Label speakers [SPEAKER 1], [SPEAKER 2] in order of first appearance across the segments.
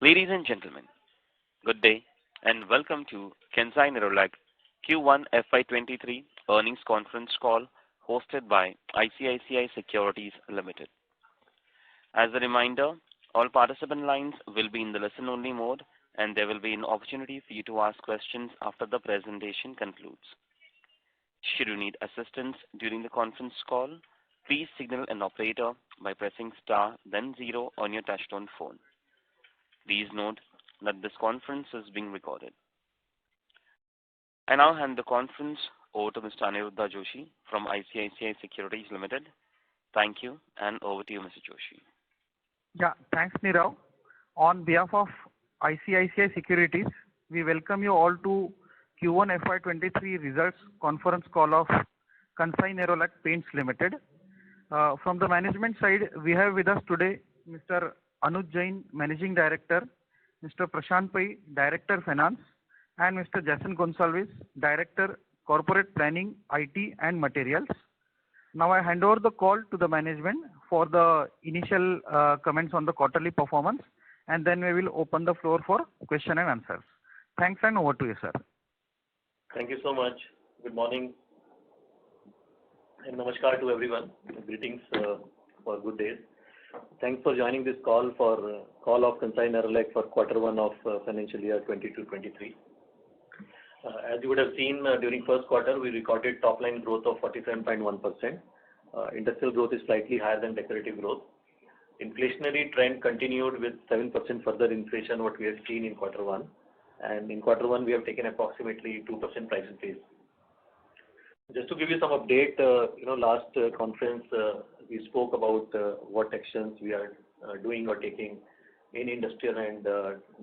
[SPEAKER 1] Ladies and gentlemen, good day and welcome to Kansai Nerolac Q1 FY23 earnings conference call hosted by ICICI Securities Limited. As a reminder, all participant lines will be in the listen-only mode and there will be an opportunity for you to ask questions after the presentation concludes. Should you need assistance during the conference call, please signal an operator by pressing star then 0 on your touchtone phone. Please note that this conference is being recorded. I now hand the conference over to Mr. Aniruddha Joshi from ICICI Securities Limited. Thank you and over to you, Mr. Joshi.
[SPEAKER 2] Yeah, thanks Nirav. On behalf of ICICI Securities, we welcome you all to Q1 FY23 results conference call of Kansai Nerolac Paints Limited. From the management side, we have with us today Mr. Anuj Jain, Managing Director, Mr. Prashant Pai, Director Finance, and Mr. Jason Gonsalves, Director Corporate Planning, IT and Materials. Now I hand over the call to the management for the initial comments on the quarterly performance, and then we will open the floor for question and answers. Thanks and over to you, sir.
[SPEAKER 3] Thank you so much. Good morning and namaskar to everyone. Greetings for good days. Thanks for joining this call of Kansai Nerolac for Q1 of financial year 22-23. As you would have seen during first quarter, we recorded top line growth of 47.1%. Industrial growth is slightly higher than decorative growth. Inflationary trend continued with 7% further inflation what we have seen in Q1. And in Q1 we have taken approximately 2% price increase. Just to give you some update, last conference we spoke about what actions we are doing or taking in industrial and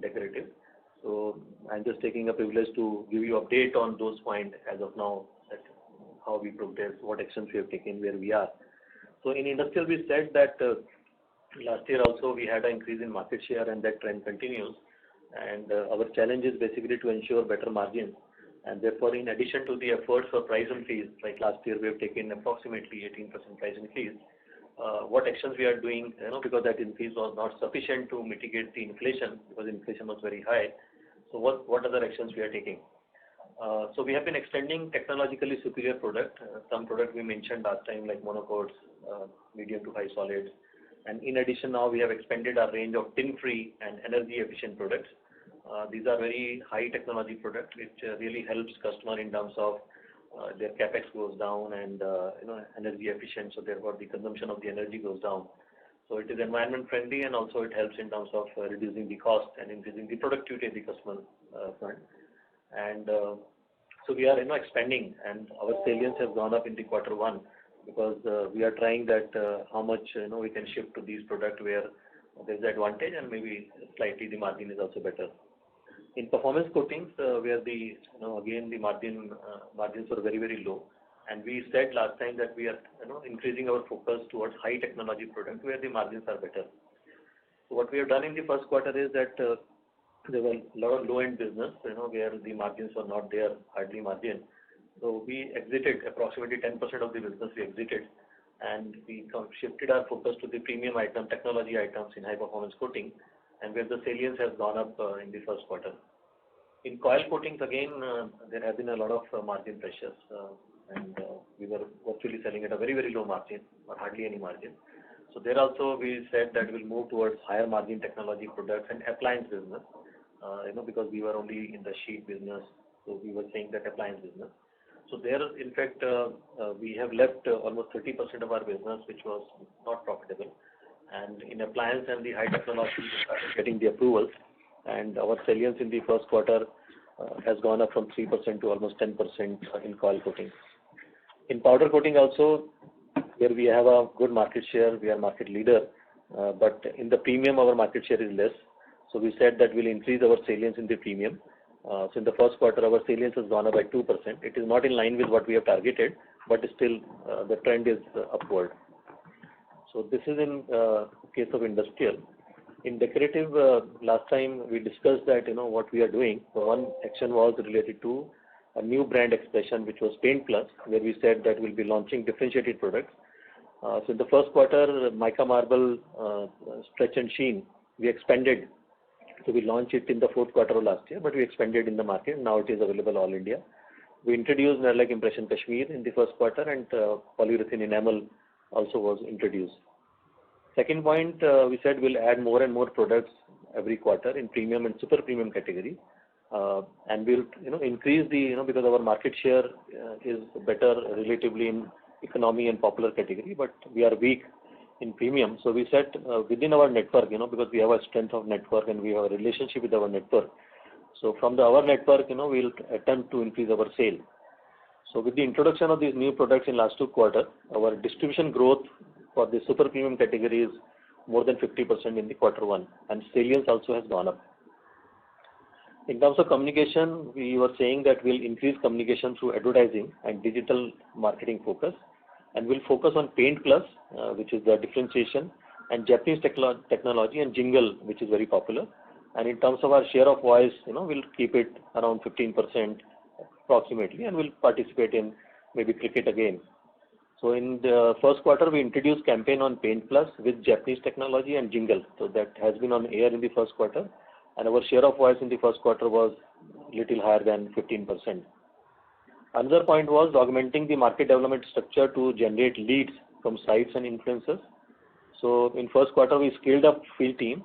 [SPEAKER 3] decorative. So I'm just taking a privilege to give you update on those points as of now, that how we progress, what actions we have taken, where we are. So in industrial we said that last year also we had an increase in market share and that trend continues. And our challenge is basically to ensure better margins. And therefore, in addition to the efforts for price increase, like last year we have taken approximately 18% price increase. What actions we are doing, because that increase was not sufficient to mitigate the inflation, because inflation was very high. So what other actions we are taking? So we have been extending technologically superior product. Some product we mentioned last time like monocoats, medium to high solids. And in addition now we have expanded our range of tin-free and energy efficient products. These are very high technology products which really helps customer in terms of their capex goes down and energy efficient, so therefore the consumption of the energy goes down. So it is environment friendly and also it helps in terms of reducing the cost and increasing the productivity of the customer front. And so we are expanding and our salience has gone up in the Q1 because we are trying that how much we can shift to these products where there is advantage and maybe slightly the margin is also better. In performance coatings, where the again the margins were very very low, and we said last time that we are increasing our focus towards high technology products where the margins are better. So what we have done in the first quarter is that there were a lot of low end business where the margins were not there, hardly margin. So we exited approximately 10% of the business we exited, and we shifted our focus to the premium item, technology items in high performance coating, and where the salience has gone up in the first quarter. In coil coatings again, there have been a lot of margin pressures, and we were virtually selling at a very very low margin or hardly any margin. So there also we said that we'll move towards higher margin technology products and appliance business, because we were only in the sheet business, so we were saying that appliance business. So there in fact we have left almost 30% of our business which was not profitable. And in appliance and the high technology, we started getting the approvals, and our salience in the first quarter has gone up from 3% to almost 10% in coil coating. In powder coating also, where we have a good market share, we are market leader, but in the premium our market share is less. So we said that we'll increase our salience in the premium. So in the first quarter our salience has gone up by 2%. It is not in line with what we have targeted, but still the trend is upward. So this is in case of industrial. In decorative, last time we discussed that what we are doing. So one action was related to a new brand expression which was Paint Plus, where we said that we'll be launching differentiated products. So in the first quarter, mica marble, stretch and sheen, we expanded So we launched it in the fourth quarter of last year, but we expanded in the market. Now it is available all India. We introduced Nerolac Impression Kashmir in the first quarter, and polyurethane enamel also was introduced. Second point, we said we'll add more and more products every quarter in premium and super premium category, and we'll increase the because our market share is better relatively in economy and popular category, but we are weak in premium. So we said within our network, because we have a strength of network and we have a relationship with our network. So from our network, we'll attempt to increase our sale. So with the introduction of these new products in last 2 quarters, our distribution growth for the super premium category is more than 50% in the quarter 1, and salience also has gone up. In terms of communication, we were saying that we'll increase communication through advertising and digital marketing focus, and we'll focus on Paint Plus, which is the differentiation, and Japanese technology and jingle, which is very popular. And in terms of our share of voice, we'll keep it around 15% approximately, and we'll participate in maybe cricket again. So in the first quarter, we introduced campaign on Paint Plus with Japanese technology and jingle. So that has been on air in the first quarter, and our share of voice in the first quarter was little higher than 15%. Another point was augmenting the market development structure to generate leads from sites and influencers. So in first quarter, we scaled up field team.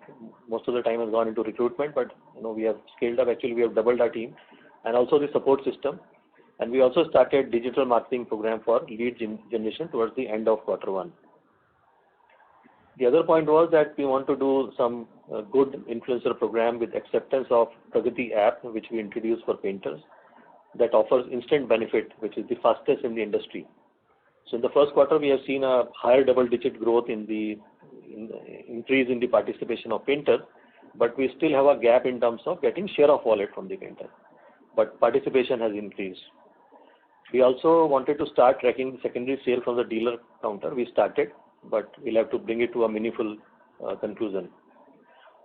[SPEAKER 3] Most of the time has gone into recruitment, but we have scaled up. Actually, we have doubled our team, and also the support system. And we also started digital marketing program for lead generation towards the end of quarter 1. The other point was that we want to do some good influencer program with acceptance of Pragati app, which we introduced for painters, that offers instant benefit, which is the fastest in the industry. So in the first quarter, we have seen a higher double-digit growth in the increase in the participation of painters, but we still have a gap in terms of getting share of wallet from the painter. But participation has increased. We also wanted to start tracking the secondary sale from the dealer counter. We started, but we'll have to bring it to a meaningful conclusion.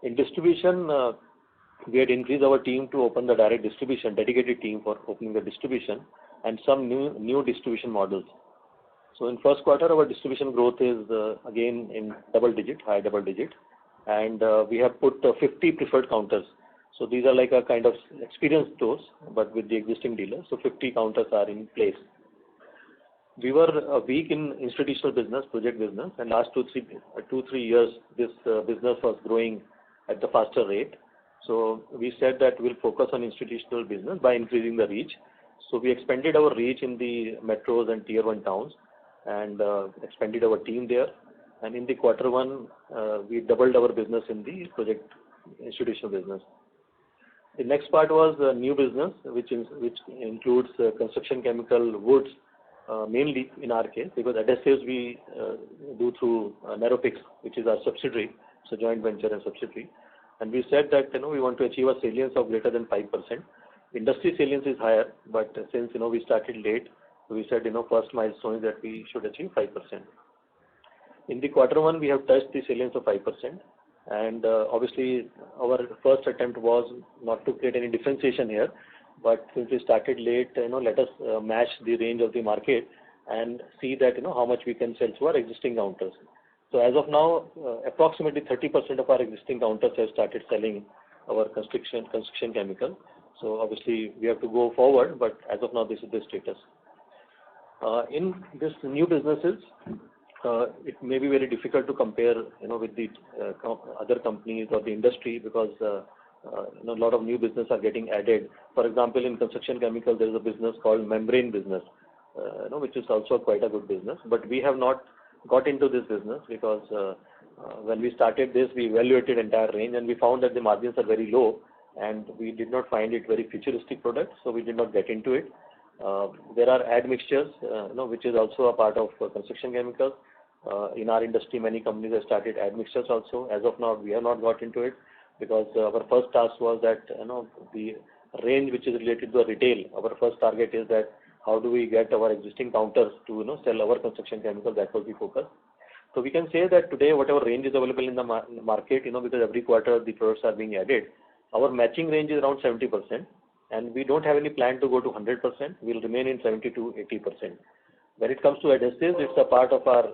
[SPEAKER 3] In distribution, we had increased our team to open the direct distribution, dedicated team for opening the distribution, and some new distribution models. So in first quarter, our distribution growth is again in high double digit, and we have put 50 preferred counters. So these are like a kind of experienced stores, but with the existing dealers. So 50 counters are in place. We were weak in institutional business, project business, and last 2-3 years, this business was growing at the faster rate. So we said that we'll focus on institutional business by increasing the reach. So we expanded our reach in the metros and tier 1 towns, and expanded our team there. And in the quarter 1, we doubled our business in the project institutional business. The next part was new business, which includes construction chemical, woods, mainly in our case, because adhesives we do through Nerolac, which is our subsidiary, so joint venture and subsidiary. And we said that we want to achieve a salience of greater than 5%. Industry salience is higher, but since we started late, we said first milestone is that we should achieve 5%. In the quarter 1, we have touched the salience of 5%. And obviously, our first attempt was not to create any differentiation here, but since we started late, let us match the range of the market and see that how much we can sell to our existing counters. So as of now, approximately 30% of our existing counters have started selling our construction chemical. So obviously, we have to go forward, but as of now, this is the status. In this new businesses, it may be very difficult to compare, with the other companies or the industry, because a lot of new business are getting added. For example, in construction chemical, there is a business called membrane business, which is also quite a good business. But we have not got into this business because when we started this, we evaluated entire range and we found that the margins are very low, and we did not find it very futuristic product, so we did not get into it. There are admixtures, which is also a part of construction chemicals. In our industry, many companies have started admixtures also. As of now, we have not got into it because our first task was that the range which is related to retail. Our first target is that how do we get our existing counters to sell our construction chemicals. That was the focus. So we can say that today, whatever range is available in the market, because every quarter the products are being added, our matching range is around 70%. And we don't have any plan to go to 100%. We'll remain in 70 to 80%. When it comes to adhesives, it's a part of our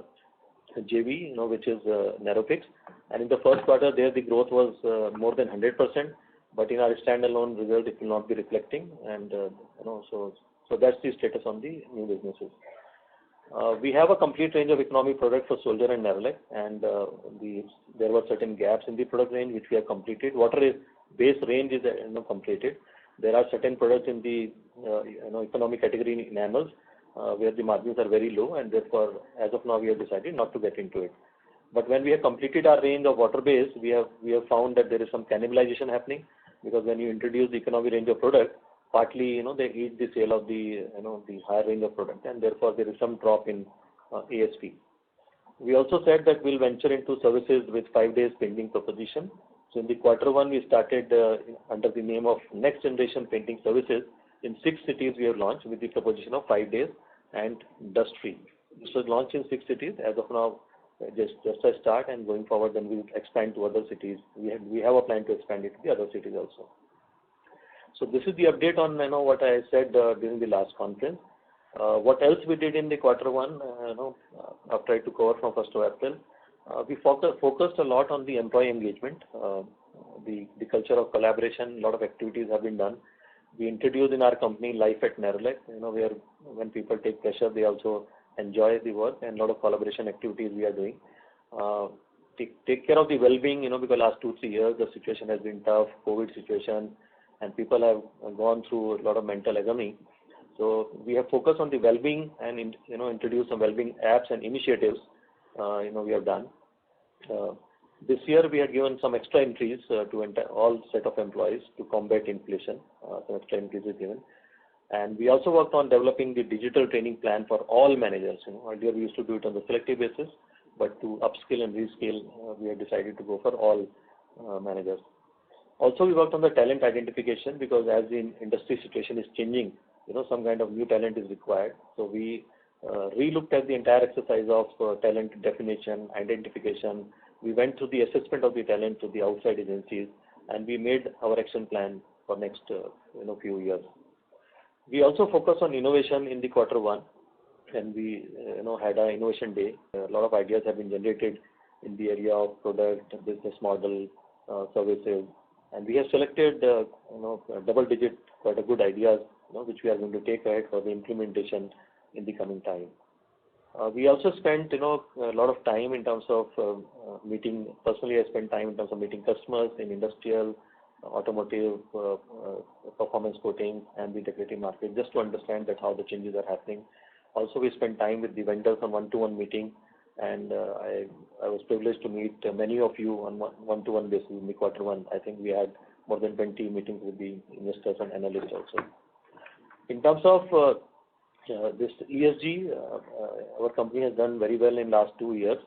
[SPEAKER 3] JV, which is Nerofix. And in the first quarter, there the growth was more than 100%. But in our standalone result, it will not be reflecting. And so that's the status on the new businesses. We have a complete range of economy products for Soldier and Nerolac, and there were certain gaps in the product range which we have completed. Water base range is completed. There are certain products in the economy category in enamels where the margins are very low, and therefore, as of now, we have decided not to get into it. But when we have completed our range of water base, we have found that there is some cannibalization happening, because when you introduce the economy range of product, partly they eat the sale of the the higher range of product, and therefore there is some drop in ASP. We also said that we'll venture into services with 5 days painting proposition. So in the quarter one, we started under the name of Next Generation Painting Services. In 6 cities we have launched with the proposition of 5 days and dust free. This was launched in 6 cities. As of now, just a start, and going forward then we'll expand to other cities. We have a plan to expand it to the other cities also. So this is the update on what I said during the last conference. What else we did in the quarter one? After I took over from 1st of April, we focused a lot on the employee engagement, the culture of collaboration. A lot of activities have been done. We introduced in our company Life at Nerolac, where when people take pressure, they also enjoy the work, and a lot of collaboration activities we are doing. Take care of the well-being, because last 2-3 years the situation has been tough, COVID situation, and people have gone through a lot of mental agony. So we have focused on the well-being and introduced some well-being apps and initiatives. We have done. This year we have given some extra entries to all set of employees to combat inflation. Some extra entries are given. And we also worked on developing the digital training plan for all managers. Earlier we used to do it on the selective basis, but to upskill and reskill, we have decided to go for all managers. Also, we worked on the talent identification, because as the industry situation is changing, some kind of new talent is required. So we re-looked at the entire exercise of talent definition, identification. We went through the assessment of the talent to the outside agencies, and we made our action plan for next few years. We also focused on innovation in the quarter one, and we had an innovation day. A lot of ideas have been generated in the area of product, business model, services, and we have selected double-digit, quite a good ideas, which we are going to take ahead for the implementation in the coming time. We also spent a lot of time in terms of meeting. Personally, I spent time in terms of meeting customers in industrial, automotive, performance coating, and the decorative market, just to understand that how the changes are happening. Also, we spent time with the vendors on one-to-one meeting, and I was privileged to meet many of you on one-to-one basis in the quarter one. I think we had more than 20 meetings with the investors and analysts also. In terms of this ESG, our company has done very well in last 2 years,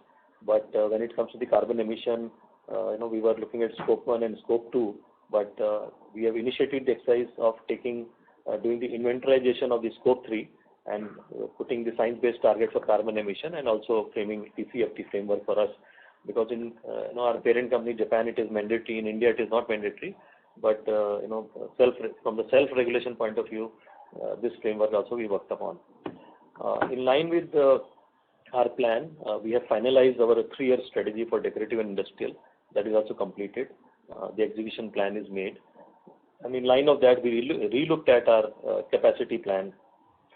[SPEAKER 3] but when it comes to the carbon emission, we were looking at scope 1 and scope 2, but we have initiated the exercise of doing the inventarization of the scope 3 and putting the science-based targets for carbon emission, and also framing TCFD framework for us, because in our parent company Japan it is mandatory, in India it is not mandatory, but from the self-regulation point of view, this framework also we worked upon. In line with our plan, we have finalized our 3-year strategy for decorative and industrial. That is also completed. The execution plan is made, and in line of that, we re-looked at our capacity plan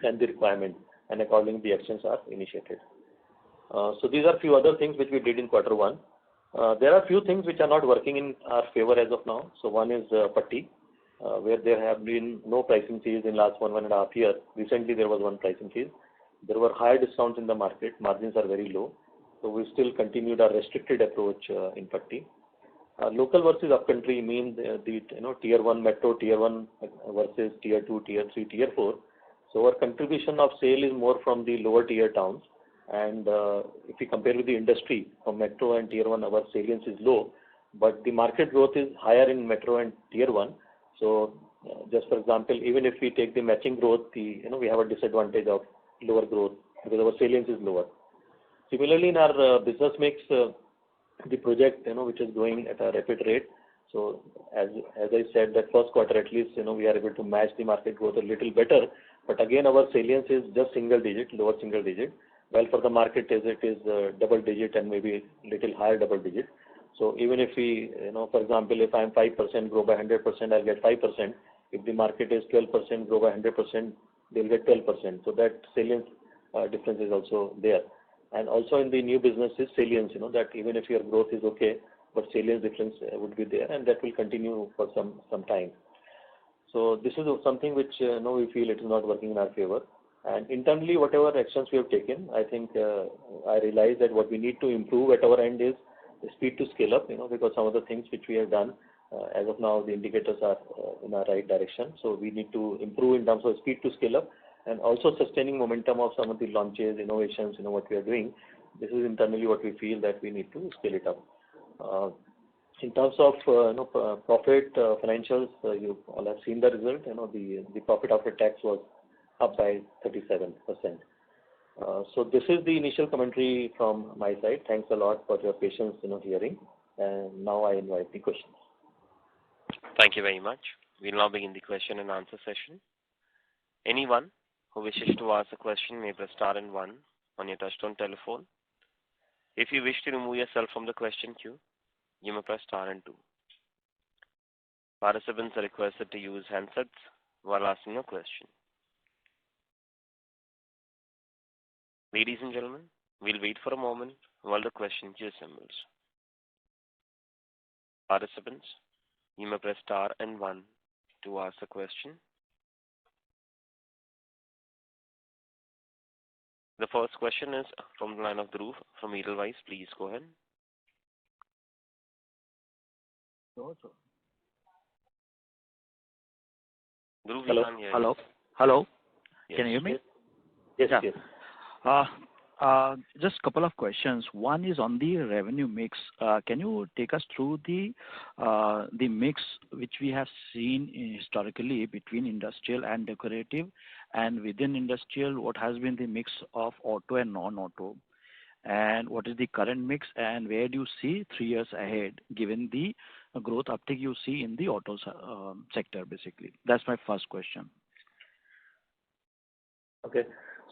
[SPEAKER 3] and the requirement, and accordingly the actions are initiated. So these are few other things which we did in quarter one. There are few things which are not working in our favor as of now. So one is putty, where there have been no price increase in last 1.5 years. Recently there was one price increase. There were higher discounts in the market. Margins are very low. So we still continued our restricted approach in putty. Local versus upcountry means the tier 1 metro, tier 1 versus tier 2, tier 3, tier 4. So our contribution of sale is more from the lower tier towns, and if we compare with the industry from metro and tier 1, our salience is low, but the market growth is higher in metro and tier 1. So just for example, even if we take the matching growth, we have a disadvantage of lower growth because our salience is lower. Similarly, in our business mix, the project which is growing at a rapid rate. So as I said, that first quarter at least we are able to match the market growth a little better. But again, our salience is just single digit, lower single digit. while for the market as it is double digit and maybe little higher double digit. So even if we, for example, if I'm 5% grow by 100%, I'll get 5%. If the market is 12% grow by 100%, they'll get 12%. So that salience difference is also there. And also in the new businesses, salience, that even if your growth is okay, but salience difference would be there, and that will continue for some time. So this is something which we feel it is not working in our favor. And internally, whatever actions we have taken, I think I realize that what we need to improve at our end is the speed to scale up, because some of the things which we have done, as of now, the indicators are in our right direction. So we need to improve in terms of speed to scale up and also sustaining momentum of some of the launches, innovations, what we are doing. This is internally what we feel that we need to scale it up. In terms of profit financials, you all have seen the result. The profit after tax was up by 37%. So this is the initial commentary from my side. Thanks a lot for your patience, hearing. And now I invite the questions.
[SPEAKER 1] Thank you very much. We'll now begin the question and answer session. Anyone who wishes to ask a question may press star and one on your touchtone telephone. If you wish to remove yourself from the question queue, you may press star and two. Participants are requested to use handsets while asking a question. Ladies and gentlemen, we'll wait for a moment while the question queue assembles. Participants, you may press star and one to ask a question. The first question is from the line of Dhruv from Edelweiss. Please go ahead. Dhruv, we can't hear you.
[SPEAKER 4] Hello.
[SPEAKER 1] Yes.
[SPEAKER 4] Can you hear me?
[SPEAKER 3] Yes.
[SPEAKER 4] Yeah.
[SPEAKER 3] Yes.
[SPEAKER 4] Just a couple of questions. One is on the revenue mix. Can you take us through the mix which we have seen historically between industrial and decorative, and within industrial, what has been the mix of auto and non-auto, and what is the current mix, and where do you see 3 years ahead, given the growth uptick you see in the auto sector, basically? That's my first question.
[SPEAKER 3] Okay.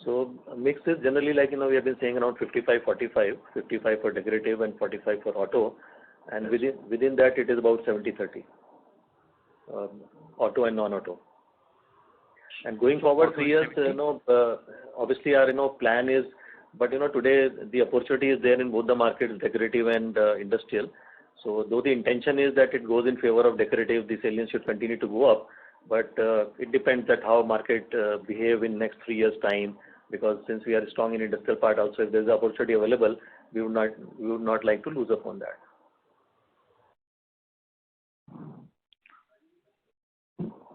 [SPEAKER 3] So mix is generally like, we have been saying around 55-45, 55 for decorative and 45 for auto. And within that, it is about 70-30, auto and non-auto. And going forward 3 years, obviously our, plan is, but, today the opportunity is there in both the markets, decorative and industrial. So though the intention is that it goes in favor of decorative, the salience should continue to go up. But it depends that how market behave in next 3 years time, because since we are strong in industrial part also, if there is opportunity available, we would not like to lose up on that.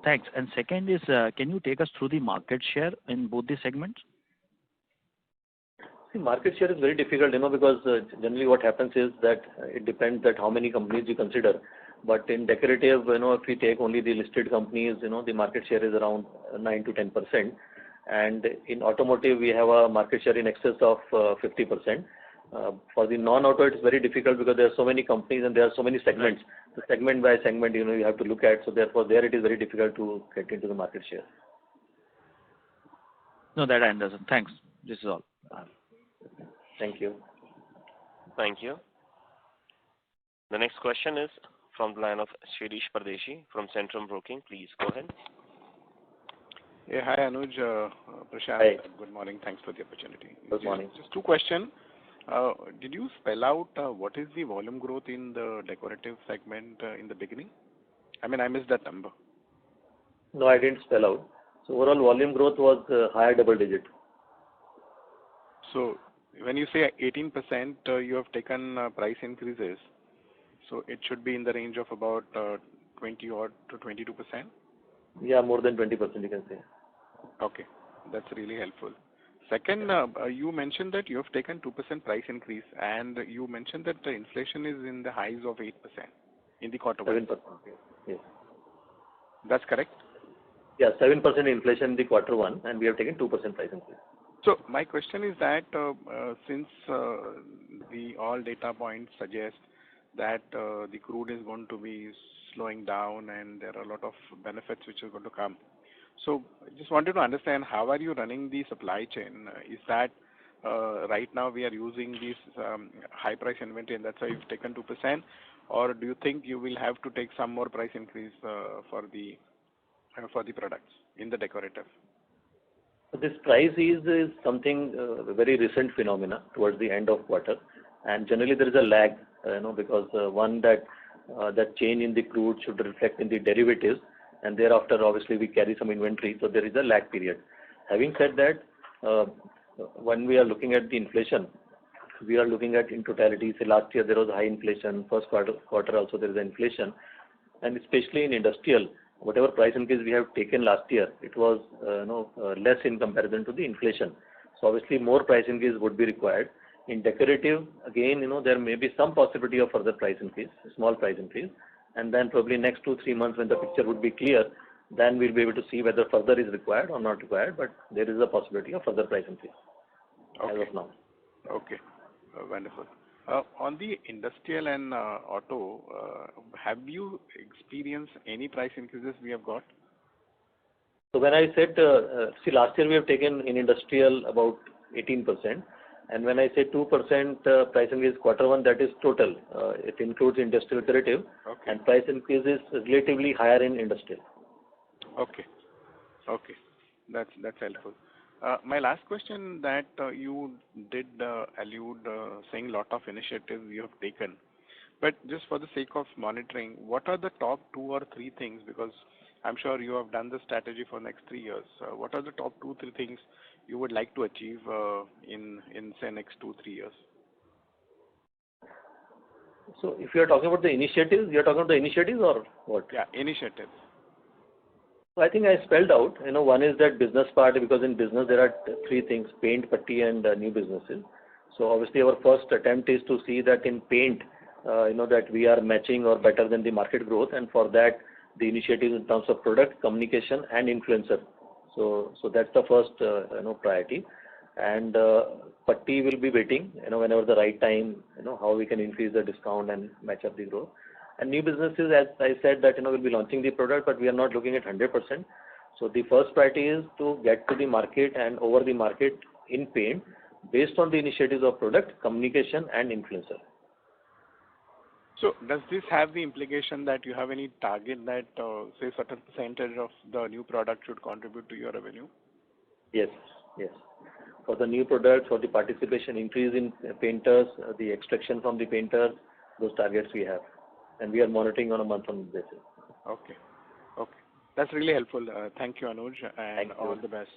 [SPEAKER 4] Thanks. And second is, can you take us through the market share in both the segments?
[SPEAKER 3] See, market share is very difficult, because generally what happens is that it depends that how many companies you consider. But in decorative, if we take only the listed companies, the market share is around 9 to 10%. And in automotive, we have a market share in excess of 50%. For the non-auto, it's very difficult because there are so many companies and there are so many segments. The segment by segment, you have to look at. So therefore, there it is very difficult to get into the market share.
[SPEAKER 4] No, that I understand. Thanks. This is all.
[SPEAKER 3] Thank you.
[SPEAKER 1] Thank you. The next question is from the line of Shirish Pardeshi from Centrum Broking. Please go ahead.
[SPEAKER 5] Yeah, hi Anuj, Prashant.
[SPEAKER 3] Hi.
[SPEAKER 5] Good morning. Thanks for the opportunity.
[SPEAKER 3] Good morning.
[SPEAKER 5] Just two questions. Did you spell out what is the volume growth in the decorative segment in the beginning? I mean, I missed that number.
[SPEAKER 3] No, I didn't spell out. So overall volume growth was higher double digit.
[SPEAKER 5] So when you say 18%, you have taken price increases. So it should be in the range of about 20 odd to 22%.
[SPEAKER 3] Yeah, more than 20% you can say.
[SPEAKER 5] Okay, that's really helpful. Second, you mentioned that you have taken 2% price increase, and you mentioned that the inflation is in the highs of 8% in the quarter.
[SPEAKER 3] 7%. Yes.
[SPEAKER 5] That's correct?
[SPEAKER 3] Yeah, 7% inflation in the quarter one, and we have taken 2% price increase.
[SPEAKER 5] So my question is that since the all data points suggest that the crude is going to be slowing down and there are a lot of benefits which are going to come. So I just wanted to understand, how are you running the supply chain? Is that right now we are using this high price inventory and that's why you've taken 2%, or do you think you will have to take some more price increase for the products in the decorative?
[SPEAKER 3] This price is something very recent phenomena towards the end of quarter, and generally there is a lag, because that change in the crude should reflect in the derivatives, and thereafter obviously we carry some inventory, so there is a lag period. Having said that, when we are looking at the inflation, we are looking at in totality. Say last year there was high inflation, first quarter also there is inflation, and especially in industrial, whatever price increase we have taken last year, it was less in comparison to the inflation. So obviously more price increase would be required. In decorative, again, there may be some possibility of further price increase, small price increase, and then probably next 2-3 months when the picture would be clear, then we'll be able to see whether further is required or not required, but there is a possibility of further price increase as of now.
[SPEAKER 5] Okay, wonderful. On the industrial and auto, have you experienced any price increases we have got?
[SPEAKER 3] So when I said, last year we have taken in industrial about 18%, and when I say 2% price increase Q1, that is total. It includes industrial decorative, and price increase is relatively higher in industrial.
[SPEAKER 5] Okay, that's helpful. My last question that you did allude saying lot of initiatives you have taken, but just for the sake of monitoring, what are the top 2 or 3 things, because I'm sure you have done the strategy for next 3 years. What are the top 2-3 things you would like to achieve in say next 2-3 years?
[SPEAKER 3] So if you are talking about the initiatives, you are talking about the initiatives or what?
[SPEAKER 5] Yeah, initiatives.
[SPEAKER 3] So I think I spelled out, one is that business part, because in business there are 3 things: paint, putty, and new businesses. So obviously our first attempt is to see that in paint, that we are matching or better than the market growth, and for that the initiatives in terms of product, communication, and influencer. So that's the first priority. And putty will be waiting, whenever the right time, how we can increase the discount and match up the growth. And new businesses, as I said, that we'll be launching the product, but we are not looking at 100%. So the first priority is to get to the market and over the market in paint based on the initiatives of product, communication, and influencer.
[SPEAKER 5] So does this have the implication that you have any target that say certain percentage of the new product should contribute to your revenue?
[SPEAKER 3] Yes. For the new products, for the participation increase in painters, the extraction from the painters, those targets we have, and we are monitoring on a month-on-month basis.
[SPEAKER 5] Okay. That's really helpful. Thank you, Anuj, and all the best.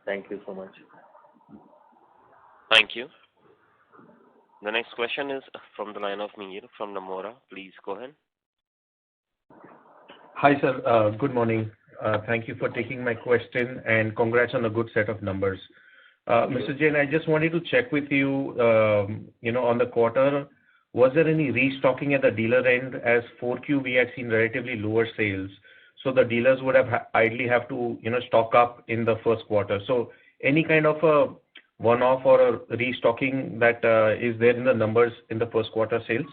[SPEAKER 3] Thank you so much.
[SPEAKER 1] Thank you. The next question is from the line of Mihir from Nomura. Please go ahead.
[SPEAKER 6] Hi, sir. Good morning. Thank you for taking my question, and congrats on a good set of numbers. Mr. Jain, I just wanted to check with you, on the quarter, was there any restocking at the dealer end? As 4Q, we had seen relatively lower sales, so the dealers would have ideally have to, stock up in the first quarter. So any kind of a one-off or a restocking that is there in the numbers in the first quarter sales?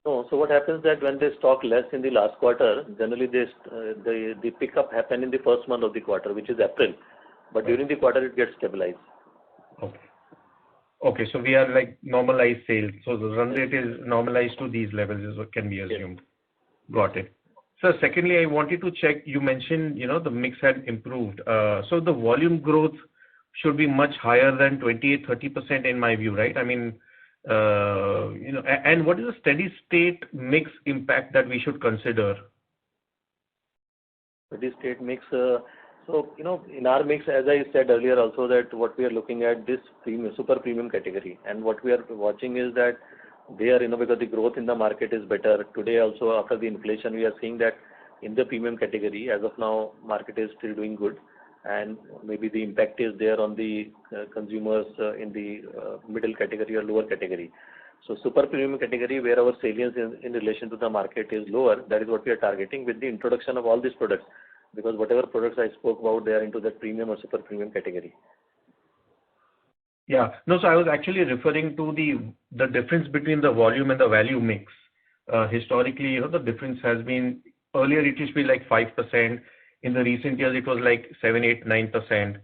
[SPEAKER 3] No. So what happens that when they stock less in the last quarter, generally the pickup happen in the first month of the quarter, which is April. But during the quarter, it gets stabilized.
[SPEAKER 6] Okay. So we are like normalized sales. So the run rate is normalized to these levels is what can be assumed. Yes. Got it. So secondly, I wanted to check, you mentioned, the mix had improved. So the volume growth should be much higher than 28-30% in my view, right? I mean, and what is the steady state mix impact that we should consider?
[SPEAKER 3] Steady state mix, in our mix, as I said earlier also, that what we are looking at this premium, super premium category, and what we are watching is that they are, because the growth in the market is better. Today also after the inflation, we are seeing that in the premium category, as of now, market is still doing good, and maybe the impact is there on the consumers in the middle category or lower category. So super premium category, where our salience in relation to the market is lower, that is what we are targeting with the introduction of all these products. Because whatever products I spoke about, they are into that premium or super premium category.
[SPEAKER 6] Yeah. No, so I was actually referring to the difference between the volume and the value mix. Historically, the difference has been, earlier it used to be like 5%. In the recent years, it was like 7, 8, 9%.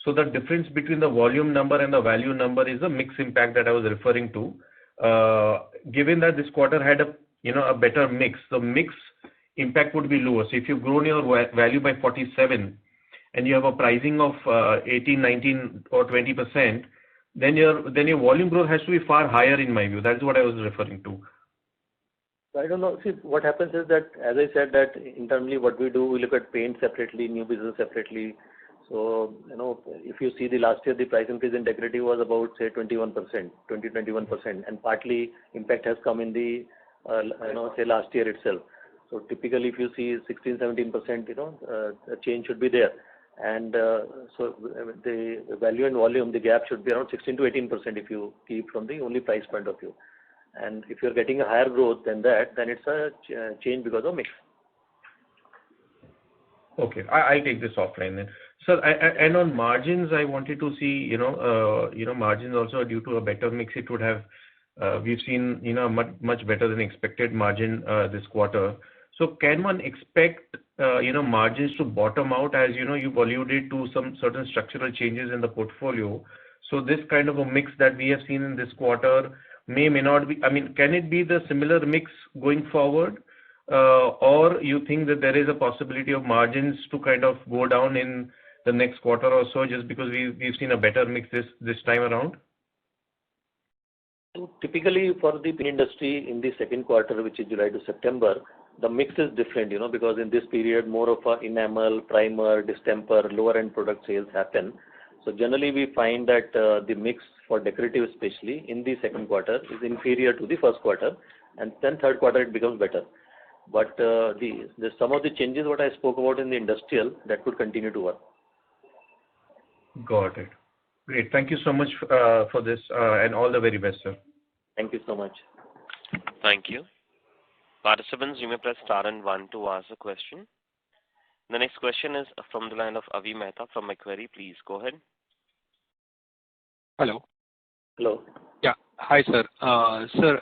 [SPEAKER 6] So the difference between the volume number and the value number is the mix impact that I was referring to. Given that this quarter had a better mix, the mix impact would be lower. So if you've grown your value by 47 and you have a pricing of 18, 19 or 20%, then your volume growth has to be far higher in my view. That's what I was referring to.
[SPEAKER 3] I don't know. See, what happens is that, as I said, that internally what we do, we look at paint separately, new business separately. So, if you see the last year, the price increase in decorative was about, say, 21%, 21%, and partly impact has come in the, say last year itself. So typically, if you see 16, 17%, a change should be there. And so the value and volume, the gap should be around 16 to 18% if you keep from the only price point of view. And if you're getting a higher growth than that, then it's a change because of mix.
[SPEAKER 6] Okay, I'll take this offline then. So, and on margins, I wanted to see, margins also due to a better mix. It would have, we've seen, much better than expected margin this quarter. So, can one expect, margins to bottom out as you've alluded to some certain structural changes in the portfolio? So, this kind of a mix that we have seen in this quarter may not be. I mean, can it be the similar mix going forward? Or you think that there is a possibility of margins to kind of go down in the next quarter or so just because we've seen a better mix this time around?
[SPEAKER 3] So typically for the paint industry in the second quarter, which is July to September, the mix is different, because in this period more of a enamel, primer, distemper, lower end product sales happen. So generally we find that the mix for decorative especially in the second quarter is inferior to the first quarter, and then third quarter it becomes better. But some of the changes what I spoke about in the industrial, that could continue to work.
[SPEAKER 6] Got it. Great. Thank you so much for this and all the very best, sir.
[SPEAKER 3] Thank you so much.
[SPEAKER 1] Thank you. Participants, you may press star and 1 to ask a question. The next question is from the line of Avi Mehta from Macquarie. Please go ahead.
[SPEAKER 7] Hello.
[SPEAKER 3] Hello.
[SPEAKER 7] Yeah. Hi, sir. Sir,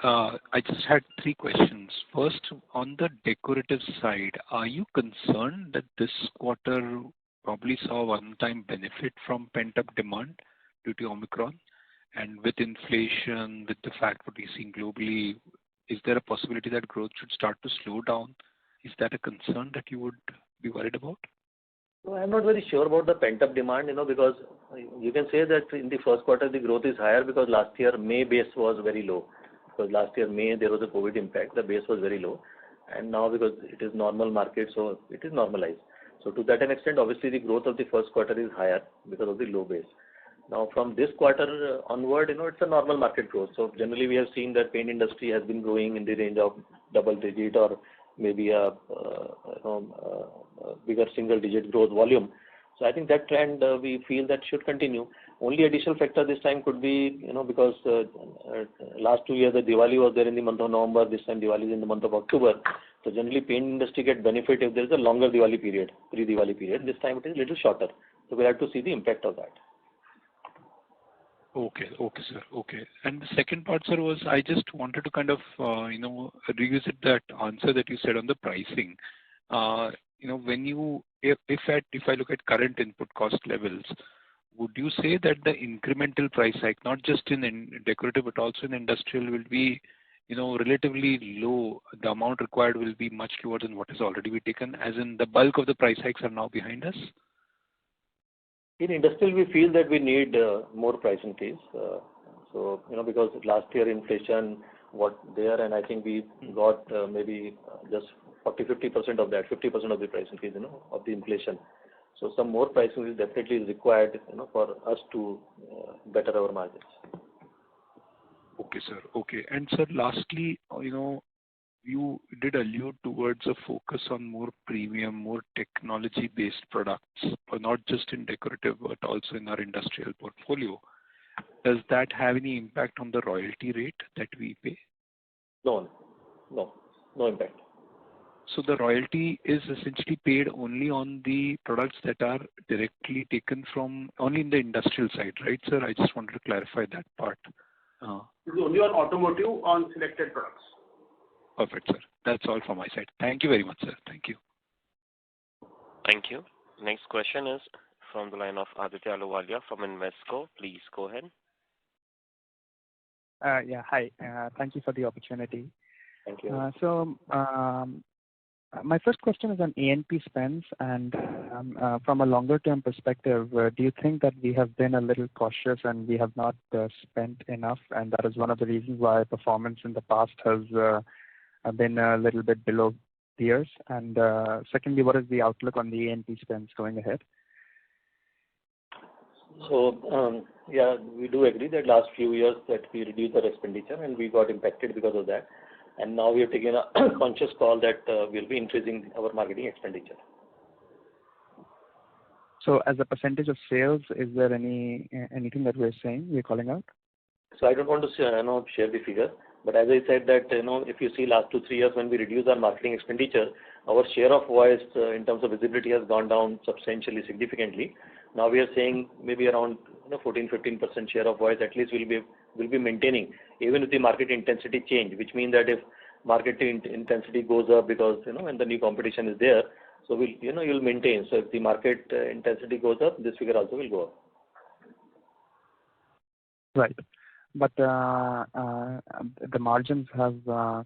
[SPEAKER 7] I just had 3 questions. First, on the decorative side, are you concerned that this quarter probably saw one-time benefit from pent-up demand due to Omicron? And with inflation, with the fact what we're seeing globally, is there a possibility that growth should start to slow down? Is that a concern that you would be worried about?
[SPEAKER 3] No, I'm not very sure about the pent-up demand, because you can say that in the first quarter the growth is higher because last year May base was very low. Because last year May there was a COVID impact, the base was very low. And now because it is normal market, so it is normalized. So to that extent, obviously the growth of the first quarter is higher because of the low base. Now from this quarter onward, it's a normal market growth. So generally we have seen that paint industry has been growing in the range of double digit or maybe a bigger single digit growth volume. So I think that trend we feel that should continue. Only additional factor this time could be, because last 2 years the Diwali was there in the month of November, this time Diwali is in the month of October. So generally paint industry get benefit if there is a longer Diwali period, pre-Diwali period. This time it is a little shorter. So we'll have to see the impact of that.
[SPEAKER 7] Okay, sir. Okay. And the second part, sir, was I just wanted to kind of, revisit that answer that you said on the pricing. If I look at current input cost levels, would you say that the incremental price hike, not just in decorative but also in industrial, will be, relatively low? The amount required will be much lower than what has already been taken, as in the bulk of the price hikes are now behind us?
[SPEAKER 3] In industrial, we feel that we need more price increase. Because last year inflation was there, and I think we got maybe just 40-50% of that, 50% of the price increase, of the inflation. So some more price increase definitely is required, for us to better our margins.
[SPEAKER 7] Okay, sir. Okay. And sir, lastly, you did allude towards a focus on more premium, more technology-based products, not just in decorative, but also in our industrial portfolio. Does that have any impact on the royalty rate that we pay?
[SPEAKER 3] No impact.
[SPEAKER 7] So the royalty is essentially paid only on the products that are directly taken from, only in the industrial side, right, sir? I just wanted to clarify that part.
[SPEAKER 8] It's only on automotive on selected products.
[SPEAKER 7] Perfect, sir. That's all from my side. Thank you very much, sir. Thank you.
[SPEAKER 1] Thank you. Next question is from the line of Aditya Aluwalia from Invesco. Please go ahead.
[SPEAKER 9] Yeah, hi. Thank you for the opportunity.
[SPEAKER 3] Thank you.
[SPEAKER 9] My first question is on A&P spends, and from a longer term perspective, do you think that we have been a little cautious and we have not spent enough, and that is one of the reasons why performance in the past has been a little bit below peers? And secondly, what is the outlook on the A&P spends going ahead?
[SPEAKER 3] So, yeah, we do agree that last few years that we reduced our expenditure and we got impacted because of that. And now we have taken a conscious call that we'll be increasing our marketing expenditure.
[SPEAKER 9] So as a percentage of sales, is there anything that we're calling out?
[SPEAKER 3] So I don't want to share the figure, but as I said that, if you see last 2-3 years when we reduced our marketing expenditure, our share of voice in terms of visibility has gone down substantially, significantly. Now we are saying maybe around 14-15% share of voice at least will be maintaining, even if the market intensity change, which means that if market intensity goes up because when the new competition is there, so you'll maintain. So if the market intensity goes up, this figure also will go up.
[SPEAKER 9] Right. But the margins have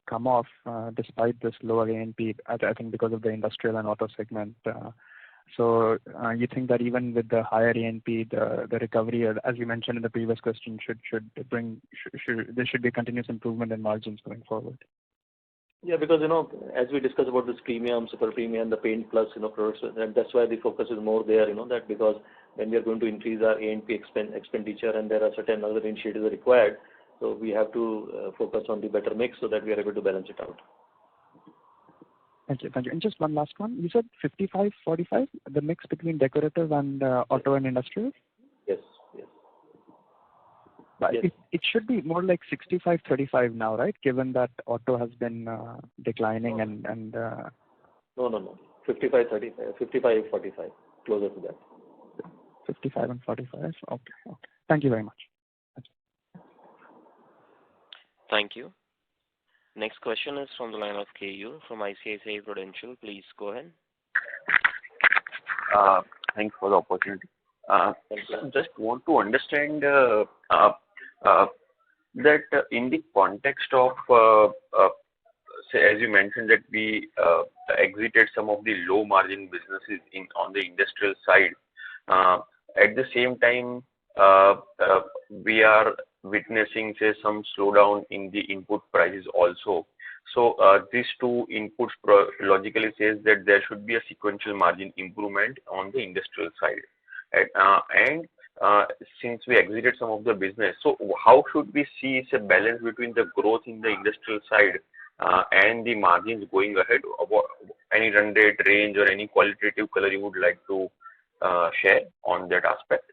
[SPEAKER 9] come off despite this lower A&P, I think because of the industrial and auto segment. So you think that even with the higher A&P, the recovery, as you mentioned in the previous question, there should be continuous improvement in margins going forward?
[SPEAKER 3] Yeah, because as we discussed about this premium, super premium, the Paint Plus products, and that's why the focus is more there. That because when we are going to increase our A&P expenditure and there are certain other initiatives required, so we have to focus on the better mix so that we are able to balance it out.
[SPEAKER 9] Thank you. And just one last one. You said 55-45, the mix between decorative and auto and industrial?
[SPEAKER 3] Yes.
[SPEAKER 9] But
[SPEAKER 3] yes.
[SPEAKER 9] It should be more like 65-35 now, right? Given that auto has been declining and.
[SPEAKER 3] No. 55-35, 55-45, closer to that.
[SPEAKER 9] 55 and 45. Okay. Thank you very much.
[SPEAKER 1] Thank you. Next question is from the line of KU from ICICI Prudential. Please go ahead.
[SPEAKER 10] Thanks for the opportunity. Just want to understand that in the context of, say, as you mentioned that we exited some of the low margin businesses on the industrial side. At the same time, we are witnessing, say, some slowdown in the input prices also. So these two inputs logically says that there should be a sequential margin improvement on the industrial side. And since we exited some of the business, so how should we see a balance between the growth in the industrial side and the margins going ahead? Any run rate range or any qualitative color you would like to share on that aspect?